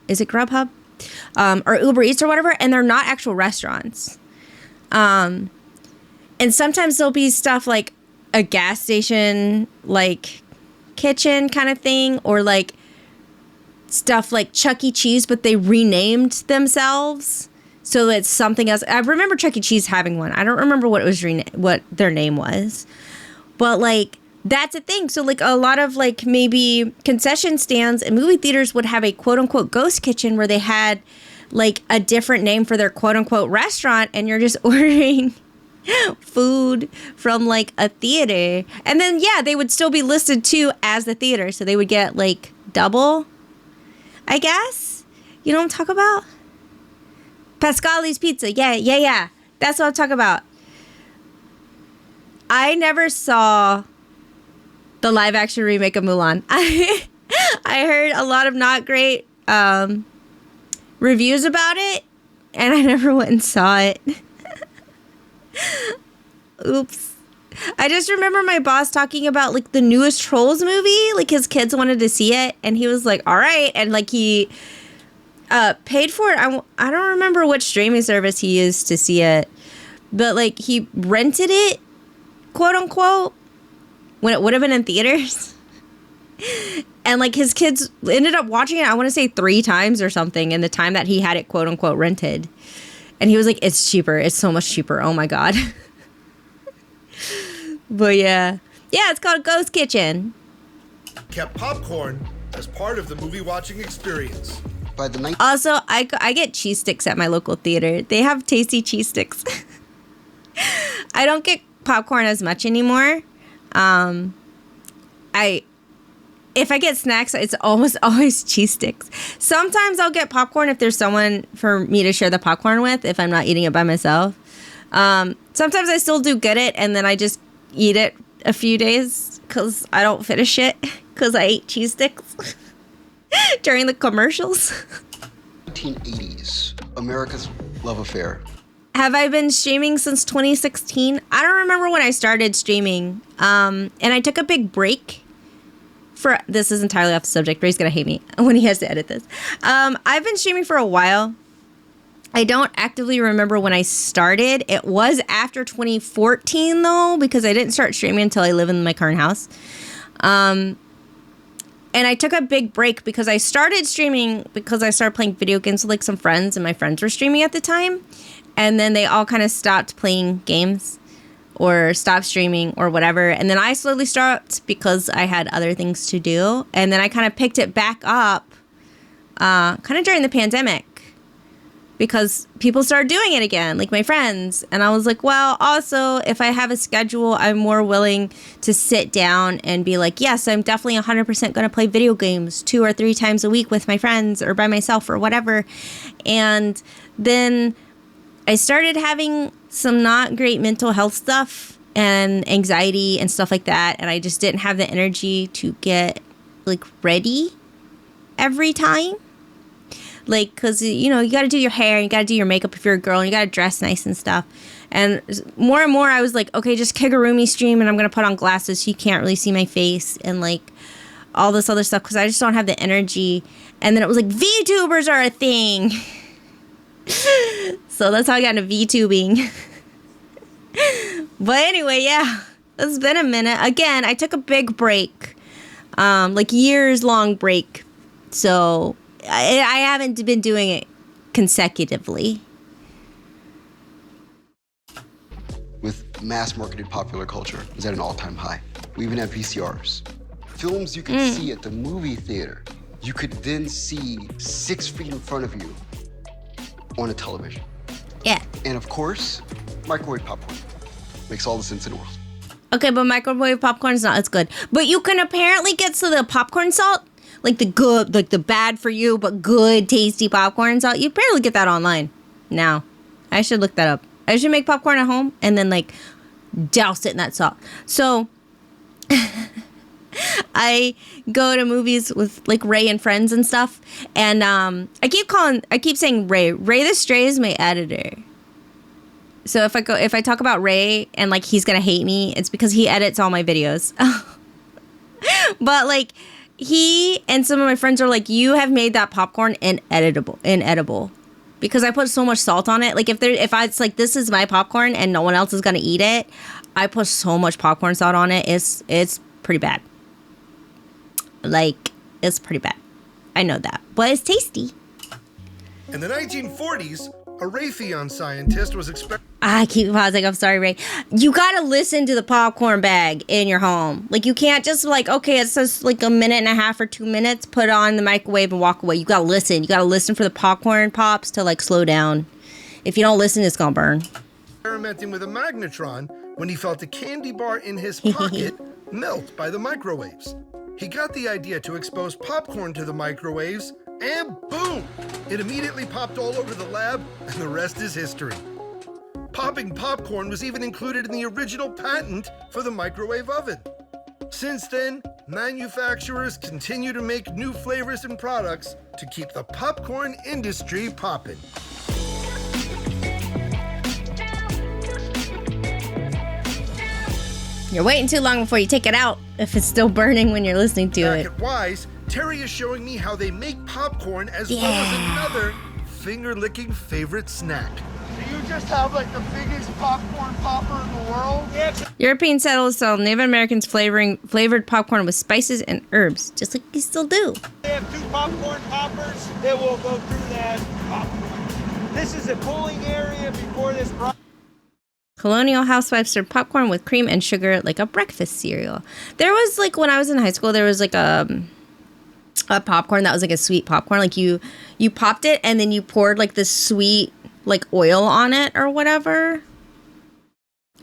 is it Grubhub? Or Uber Eats or whatever, and they're not actual restaurants. And sometimes there'll be stuff like a gas station like kitchen kind of thing, or like stuff like Chuck E. Cheese, but they renamed themselves so it's something else. I remember Chuck E. Cheese having one. I don't remember what it was what their name was, but like that's a thing. So like a lot of like maybe concession stands and movie theaters would have a quote unquote ghost kitchen where they had like a different name for their quote unquote restaurant, and you're just ordering food from like a theater, and then yeah, they would still be listed too as the theater, so they would get like double, I guess. You know what I'm talking about? Pascali's Pizza. Yeah. That's what I'm talking about. I never saw the live action remake of Mulan. I heard a lot of not great reviews about it, and I never went and saw it. Oops. I just remember my boss talking about like the newest Trolls movie. Like his kids wanted to see it, and he was like, all right. And like he paid for it. I don't remember which streaming service he used to see it, but like he rented it, quote unquote, when it would have been in theaters. And like his kids ended up watching it, I want to say 3 times or something in the time that he had it quote unquote rented. And he was like, it's cheaper. It's so much cheaper. Oh my God. But yeah, it's called Ghost Kitchen. Kept popcorn as part of the movie watching experience. Also, I get cheese sticks at my local theater. They have tasty cheese sticks. I don't get popcorn as much anymore. If I get snacks, it's almost always cheese sticks. Sometimes I'll get popcorn if there's someone for me to share the popcorn with, if I'm not eating it by myself. Sometimes I still do get it, and then I just eat it a few days because I don't finish it because I ate cheese sticks during the commercials. 1980s, America's love affair. Have I been streaming since 2016? I don't remember when I started streaming. And I took a big break. This is entirely off the subject. Ray's gonna hate me when he has to edit this. I've been streaming for a while. I don't actively remember when I started. It was after 2014 though, because I didn't start streaming until I live in my current house. And And I took a big break because I started streaming because I started playing video games with like some friends, and my friends were streaming at the time. And then they all kind of stopped playing games or stopped streaming or whatever. And then I slowly stopped because I had other things to do. And then I kind of picked it back up kind of during the pandemic because people started doing it again, like my friends. And I was like, well, also, if I have a schedule, I'm more willing to sit down and be like, yes, I'm definitely 100% going to play video games 2 or 3 times a week with my friends or by myself or whatever. And then I started having some not great mental health stuff and anxiety and stuff like that. And I just didn't have the energy to get like ready every time. Like, because, you know, you got to do your hair, you got to do your makeup if you're a girl, and you got to dress nice and stuff. And more and more, I was like, okay, just Kigurumi stream, and I'm going to put on glasses so you can't really see my face, and, like, all this other stuff, because I just don't have the energy. And then it was like, VTubers are a thing. So that's how I got into VTubing. But anyway, yeah, it's been a minute. Again, I took a big break, like years-long break. So I haven't been doing it consecutively. With mass-marketed popular culture is at an all-time high. We even have VCRs. Films you could see at the movie theater, you could then see 6 feet in front of you on a television. Yeah. And of course, microwave popcorn. Makes all the sense in the world. Okay, but microwave popcorn is not as good. But you can apparently get to the popcorn salt, like the good, like the bad for you, but good, tasty popcorn salt. You barely get that online now. I should look that up. I should make popcorn at home and then like douse it in that salt. So I go to movies with like Ray and friends and stuff. And I keep saying Ray. Ray the Stray is my editor. So if I talk about Ray and like he's gonna hate me, it's because he edits all my videos. But like he and some of my friends are like, you have made that popcorn inedible. Because I put so much salt on it. Like if it's like this is my popcorn and no one else is gonna eat it, I put so much popcorn salt on it. It's pretty bad. Like it's pretty bad. I know that, but it's tasty. In the 1940s, a Raytheon scientist was I keep pausing. I'm sorry, Ray. You gotta listen to the popcorn bag in your home. Like you can't just like, okay, it says like a minute and a half or 2 minutes, put it on the microwave and walk away. You gotta listen. You gotta listen for the popcorn pops to like slow down. If you don't listen, it's gonna burn. Experimenting with a magnetron when he felt a candy bar in his pocket melt by the microwaves. He got the idea to expose popcorn to the microwaves, and boom! It immediately popped all over the lab, and the rest is history. Popping popcorn was even included in the original patent for the microwave oven. Since then, manufacturers continue to make new flavors and products to keep the popcorn industry popping. You're waiting too long before you take it out if it's still burning when you're listening to it. Back at Wise, Terry is showing me how they make popcorn as well as another finger-licking favorite snack. Do you just have like the biggest popcorn popper in the world? Yeah. European settlers sell Native Americans flavored popcorn with spices and herbs, just like you still do. They have 2 popcorn poppers that will go through that popcorn. This is a cooling area before this process. Colonial housewives serve popcorn with cream and sugar like a breakfast cereal. There was like, when I was in high school, there was like a popcorn that was like a sweet popcorn. Like you popped it and then you poured like this sweet like oil on it or whatever.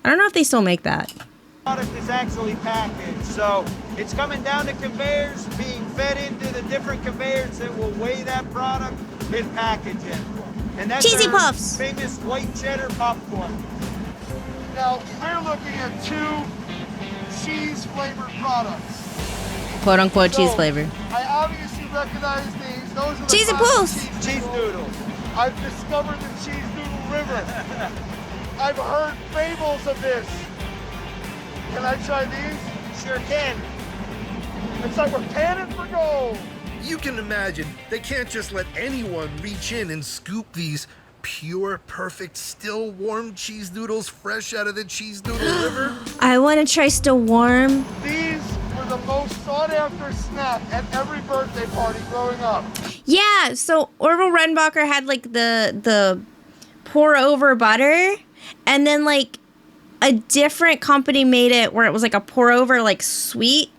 I don't know if they still make that. Product is actually packaged, so it's coming down to conveyors, being fed into the different conveyors that will weigh that product and package it. And that's Cheesy our Puffs. famous white cheddar popcorn. Now, we're looking at 2 cheese-flavored products. Quote unquote So, cheese flavor. I obviously recognize these. Those are the Cheesy classic Puffs. Cheese doodles. I've discovered the cheese doodle river. I've heard fables of this. Can I try these? Sure can. It's like we're panning for gold. You can imagine they can't just let anyone reach in and scoop these pure, perfect, still warm cheese doodles fresh out of the cheese doodle river. I want to try still warm. These were the most sought sought after snack at every birthday party growing up. Yeah, so Orville Redenbacher had like the pour over butter, and then like a different company made it where it was like a pour over like sweet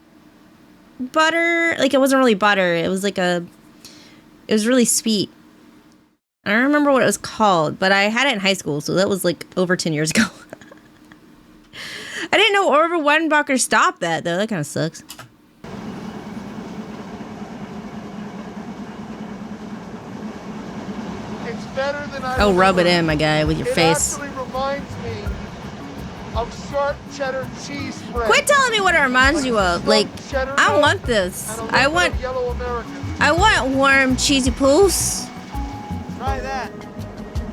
butter. Like it wasn't really butter. It was like it was really sweet. I don't remember what it was called, but I had it in high school, so that was like over 10 years ago. I didn't know Orville Redenbacher stopped that though. That kind of sucks. It's better than I Oh, rub it remember. in, my guy, with your face. It actually reminds me of sharp cheddar cheese spread. Quit telling me what it reminds you of. Like, I want this. I want warm cheesy poos. Try that.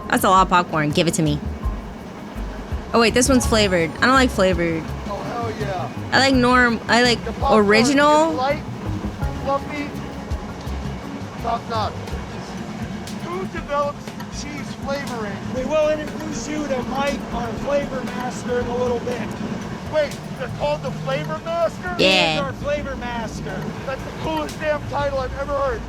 That's a lot of popcorn. Give it to me. Oh wait, this one's flavored. I don't like flavored. Oh, hell yeah. I like The popcorn original. is light, fluffy, top notch. Who develops cheese flavoring? We will introduce you to Mike, our flavor master, in a little bit. Wait, they're called the Flavor Master? He is Yeah. our flavor master. That's the coolest damn title I've ever heard.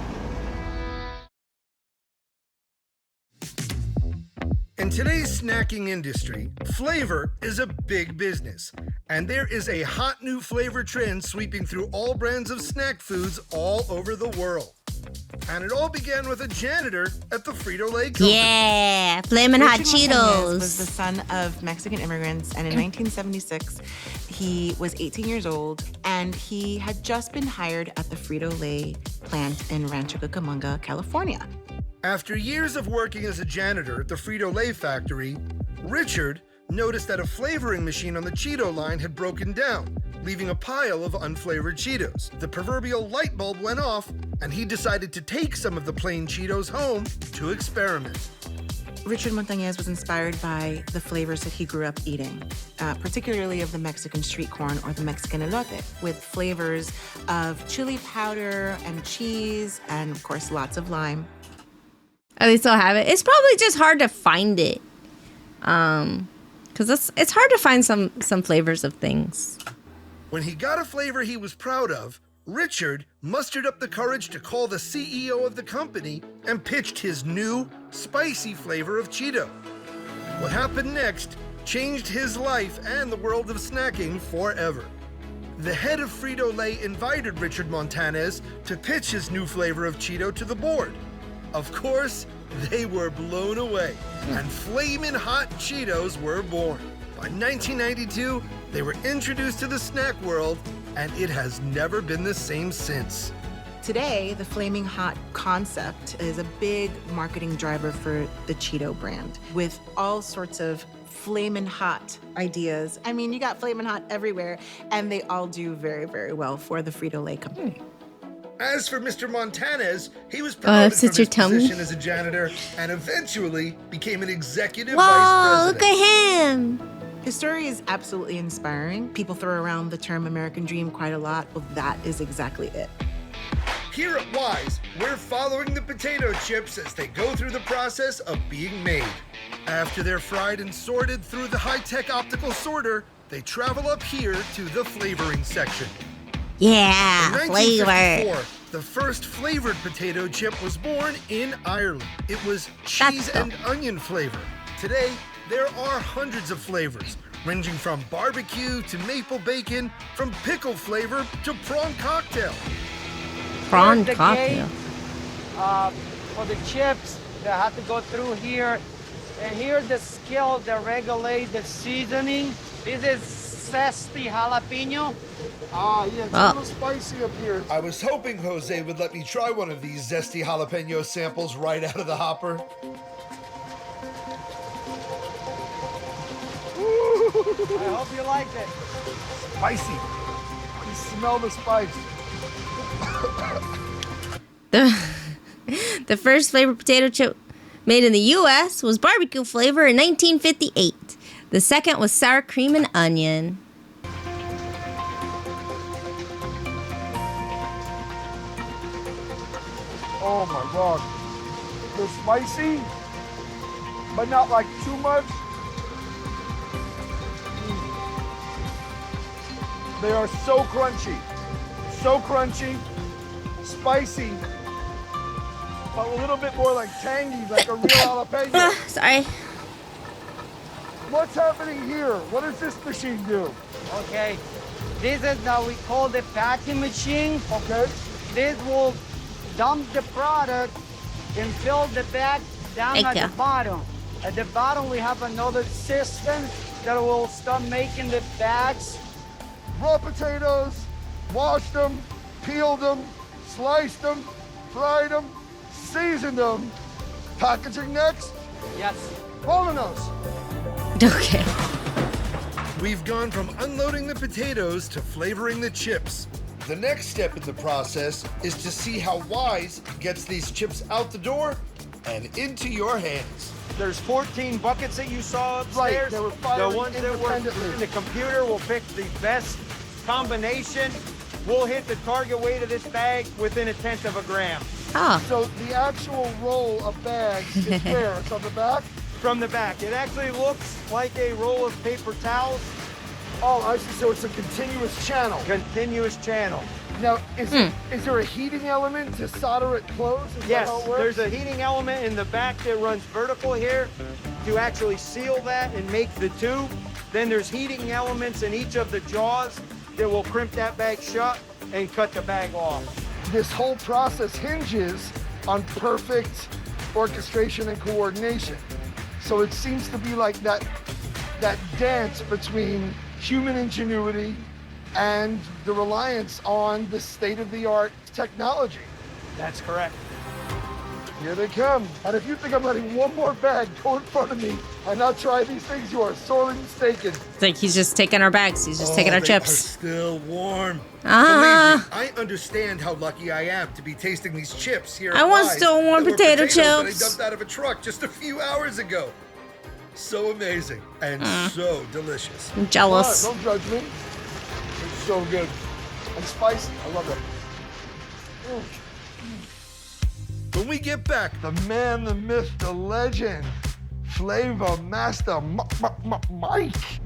In today's snacking industry, flavor is a big business, and there is a hot new flavor trend sweeping through all brands of snack foods all over the world. And it all began with a janitor at the Frito-Lay company. Yeah, Flamin Hot Richard Montañez was the Cheetos. son of Mexican immigrants, and in 1976, he was 18 years old, and he had just been hired at the Frito-Lay plant in Rancho Cucamonga, California. After years of working as a janitor at the Frito-Lay factory, Richard noticed that a flavoring machine on the Cheeto line had broken down, leaving a pile of unflavored Cheetos. The proverbial light bulb went off, and he decided to take some of the plain Cheetos home to experiment. Richard Montañez was inspired by the flavors that he grew up eating, particularly of the Mexican street corn or the Mexican elote, with flavors of chili powder and cheese, and of course, lots of lime. Oh, they still have it. It's probably just hard to find it, because it's hard to find some flavors of things. When he got a flavor he was proud of, Richard mustered up the courage to call the CEO of the company and pitched his new, spicy flavor of Cheeto. What happened next changed his life and the world of snacking forever. The head of Frito-Lay invited Richard Montañez to pitch his new flavor of Cheeto to the board. Of course, they were blown away, and Flamin Hot Cheetos were born. By 1992, they were introduced to the snack world, and it has never been the same since. Today, the Flaming Hot concept is a big marketing driver for the Cheeto brand, with all sorts of Flamin' Hot ideas. I mean, you got Flamin' Hot everywhere, and they all do very, very well for the Frito-Lay company. As for Mr. Montañez, he was promoted from upsets your his tummy? position as a janitor and eventually became an executive Whoa, vice look president. at him. His story is absolutely inspiring. People throw around the term American Dream quite a lot. Well, that is exactly it. Here at Wise, we're following the potato chips as they go through the process of being made. After they're fried and sorted through the high-tech optical sorter, they travel up here to the flavoring section. Yeah, In flavor. 1954, the first flavored potato chip was born in Ireland. It was cheese the- and onion flavor. Today, there are hundreds of flavors, ranging from barbecue to maple bacon, from pickle flavor to prawn cocktail. Prawn Here's the cocktail. gate, for the chips, they have to go through here. And here's the skill that regulates the seasoning. This is zesty jalapeno. Ah, yeah, it's Oh. a little spicy up here. I was hoping Jose would let me try one of these zesty jalapeno samples right out of the hopper. I hope you like it. Spicy. You smell the spice. The first flavored potato chip made in the U.S. was barbecue flavor in 1958. The second was sour cream and onion. Oh my God. They're spicy, but not like too much. They are so crunchy. So crunchy, spicy, but a little bit more like tangy, like a real jalapeno. Sorry. What's happening here? What does this machine do? Okay, this is now we call the packing machine. Okay. This will dump the product and fill the bag down Thank at you. the bottom. At the bottom, we have another system that will start making the bags. Raw potatoes, washed them, peeled them, sliced them, fried them, seasoned them. Packaging next. Yes. Rolling those. Okay. We've gone from unloading the potatoes to flavoring the chips. The next step in the process is to see how Wise gets these chips out the door and into your hands. There's 14 buckets that you saw Right, upstairs. they were firing the ones that were independently. in the computer will pick the best combination. We'll hit the target weight of this bag within 1/10 of a gram. Oh. So the actual roll of bags is where? It's on the back? From the back. It actually looks like a roll of paper towels. Oh, I see. So it's a continuous channel. Continuous channel. Now, is there a heating element to solder it closed? Is that Yes, how it works? there's a heating element in the back that runs vertical here to actually seal that and make the tube. Then there's heating elements in each of the jaws that will crimp that bag shut and cut the bag off. This whole process hinges on perfect orchestration and coordination. So it seems to be like that dance between human ingenuity and the reliance on the state-of-the-art technology. That's correct. Here they come. And if you think I'm letting one more bag go in front of me and not try these things, you are sorely mistaken. It's like he's just taking our bags. He's just taking our They chips. are still warm. Ah. Believe me, I understand how lucky I am to be tasting these chips here. I at want Wise still warm that were potato potatoes that chips. I dumped out of a truck just a few hours ago. So amazing and so delicious. I'm jealous. Don't judge me. It's so good. And spicy. I love it. When we get back, The man, the myth, the legend, Flavor Master Mike.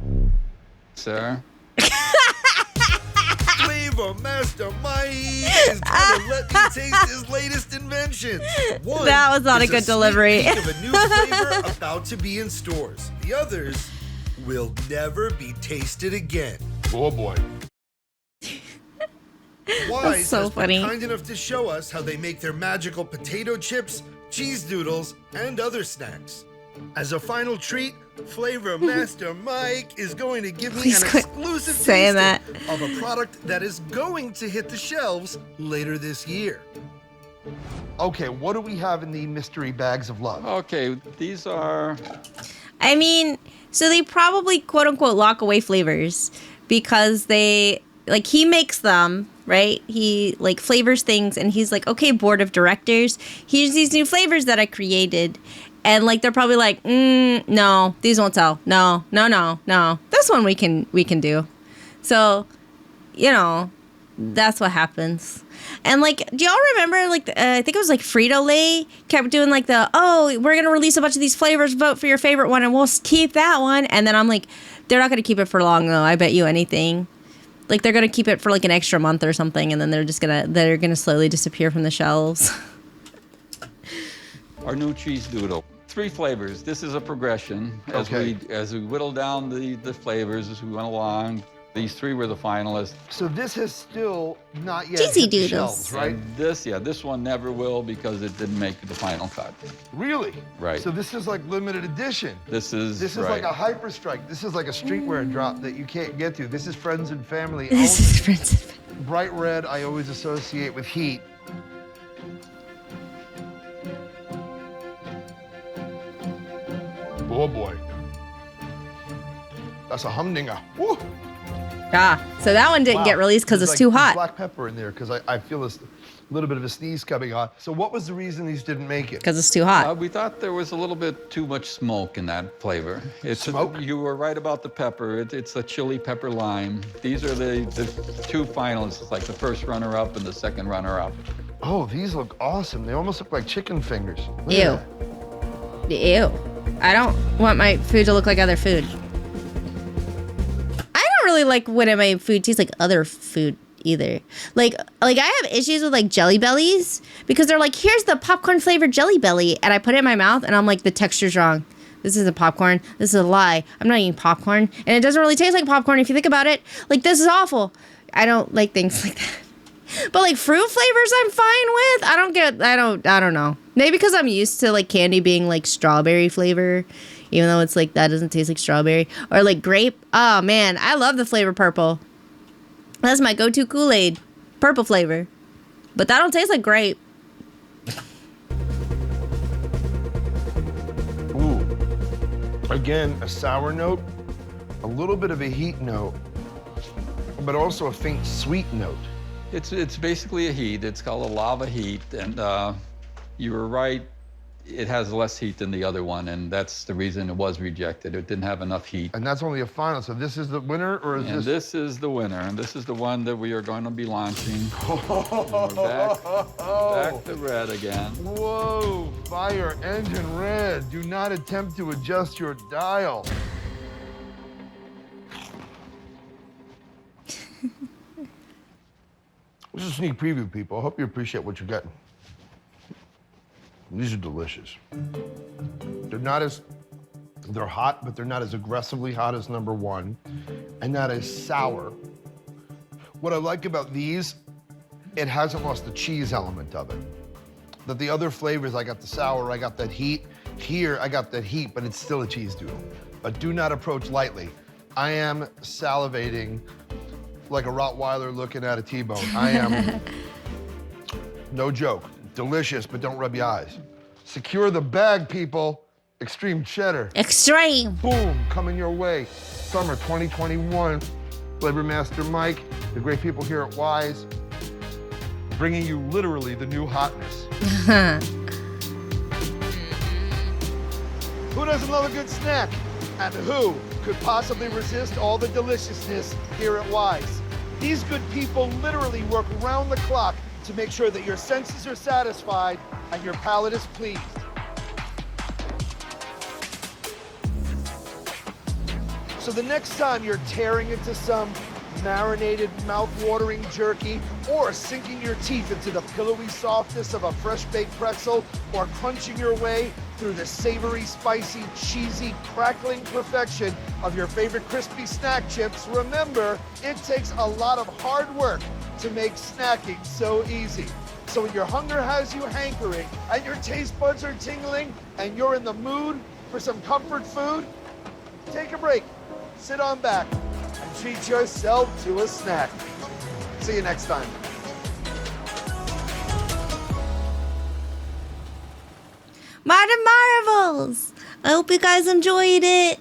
Sir? Flavor Master Mike is gonna let me taste his latest inventions. One That was not a is good sneak delivery. peek of a new flavor about to be in stores. The others will never be tasted again. Oh boy. Wise so has funny. been kind enough to show us how they make their magical potato chips, cheese doodles, and other snacks. As a final treat, Flavor Master Mike is going to give me Please an quit exclusive saying taste that. of a product that is going to hit the shelves later this year. Okay, what do we have in the mystery bags of love? Okay, these are... I mean, so they probably quote unquote lock away flavors because they like he makes them, right? He like flavors things and he's like, okay, board of directors, here's these new flavors that I created. And like they're probably like, no, these won't sell. No. This one we can do. So, you know, that's what happens. And like, do y'all remember like I think it was like Frito-Lay kept doing like we're gonna release a bunch of these flavors, vote for your favorite one, and we'll keep that one. And then I'm like, they're not gonna keep it for long though. I bet you anything. Like they're gonna keep it for like an extra month or something, and then they're gonna slowly disappear from the shelves. Our new cheese doodle. 3 flavors. This is a progression as we whittle down the flavors as we went along. These 3 were the finalists. So this has still not yet Cheesy hit the doodles. shelves, right? And this one never will because it didn't make the final cut. Really? Right. So this is like limited edition. This is like right. a hyper strike. This is like a streetwear drop that you can't get to. This is friends and family only. This is friends and family. Bright red I always associate with heat. Oh boy. That's a humdinger. Woo! So that one didn't get released because There's it's like too hot. black pepper in there because I feel a little bit of a sneeze coming on. So what was the reason these didn't make it? Because it's too hot. We thought there was a little bit too much smoke in that flavor. Smoke? You were right about the pepper. It's a chili pepper lime. These are the 2 finalists, like the first runner-up and the second runner-up. Oh, these look awesome. They almost look like chicken fingers. Look Ew. at that. Ew. I don't want my food to look like other food. I don't really like when my food tastes like other food. either. Like I have issues with like Jelly Bellies because they're like, here's the popcorn flavored Jelly Belly, and I put it in my mouth and I'm like, the texture's wrong. This isn't popcorn. This is a lie. I'm not eating popcorn, and it doesn't really taste like popcorn if you think about it. Like, this is awful. I don't like things like that. But like fruit flavors, I'm fine with. I don't know. Maybe because I'm used to like candy being like strawberry flavor, even though it's like that doesn't taste like strawberry, or like grape. Oh man, I love the flavor purple. That's my go-to Kool-Aid, purple flavor. But that don't taste like grape. Ooh. Again, a sour note, a little bit of a heat note, but also a faint sweet note. It's basically a heat. It's called a lava heat, and you were right. It has less heat than the other one, and that's the reason it was rejected. It didn't have enough heat. And that's only a final, so this is the winner, or is and this is the winner, and this is the one that we are going to be launching. Back to red again. Whoa, fire engine red. Do not attempt to adjust your dial. This is a sneak preview, people. I hope you appreciate what you're getting. These are delicious. They're hot, but they're not as aggressively hot as number one, and not as sour. What I like about these, it hasn't lost the cheese element of it. That the other flavors, I got the sour, I got that heat. Here, I got that heat, but it's still a cheese doodle. But do not approach lightly. I am salivating like a Rottweiler looking at a T-bone. I am, no joke, delicious, but don't rub your eyes. Secure the bag, people. Extreme cheddar. Extreme. Boom, coming your way. Summer 2021. Flavor Master Mike, the great people here at Wise, bringing you literally the new hotness. Who doesn't love a good snack? And who could possibly resist all the deliciousness here at Wise? These good people literally work round the clock to make sure that your senses are satisfied and your palate is pleased. So the next time you're tearing into some marinated, mouth-watering jerky, or sinking your teeth into the pillowy softness of a fresh-baked pretzel, or crunching your way through the savory, spicy, cheesy, crackling perfection of your favorite crispy snack chips, remember, it takes a lot of hard work to make snacking so easy. So when your hunger has you hankering, and your taste buds are tingling, and you're in the mood for some comfort food, take a break, sit on back, and treat yourself to a snack. See you next time. Modern Marvels! I hope you guys enjoyed it.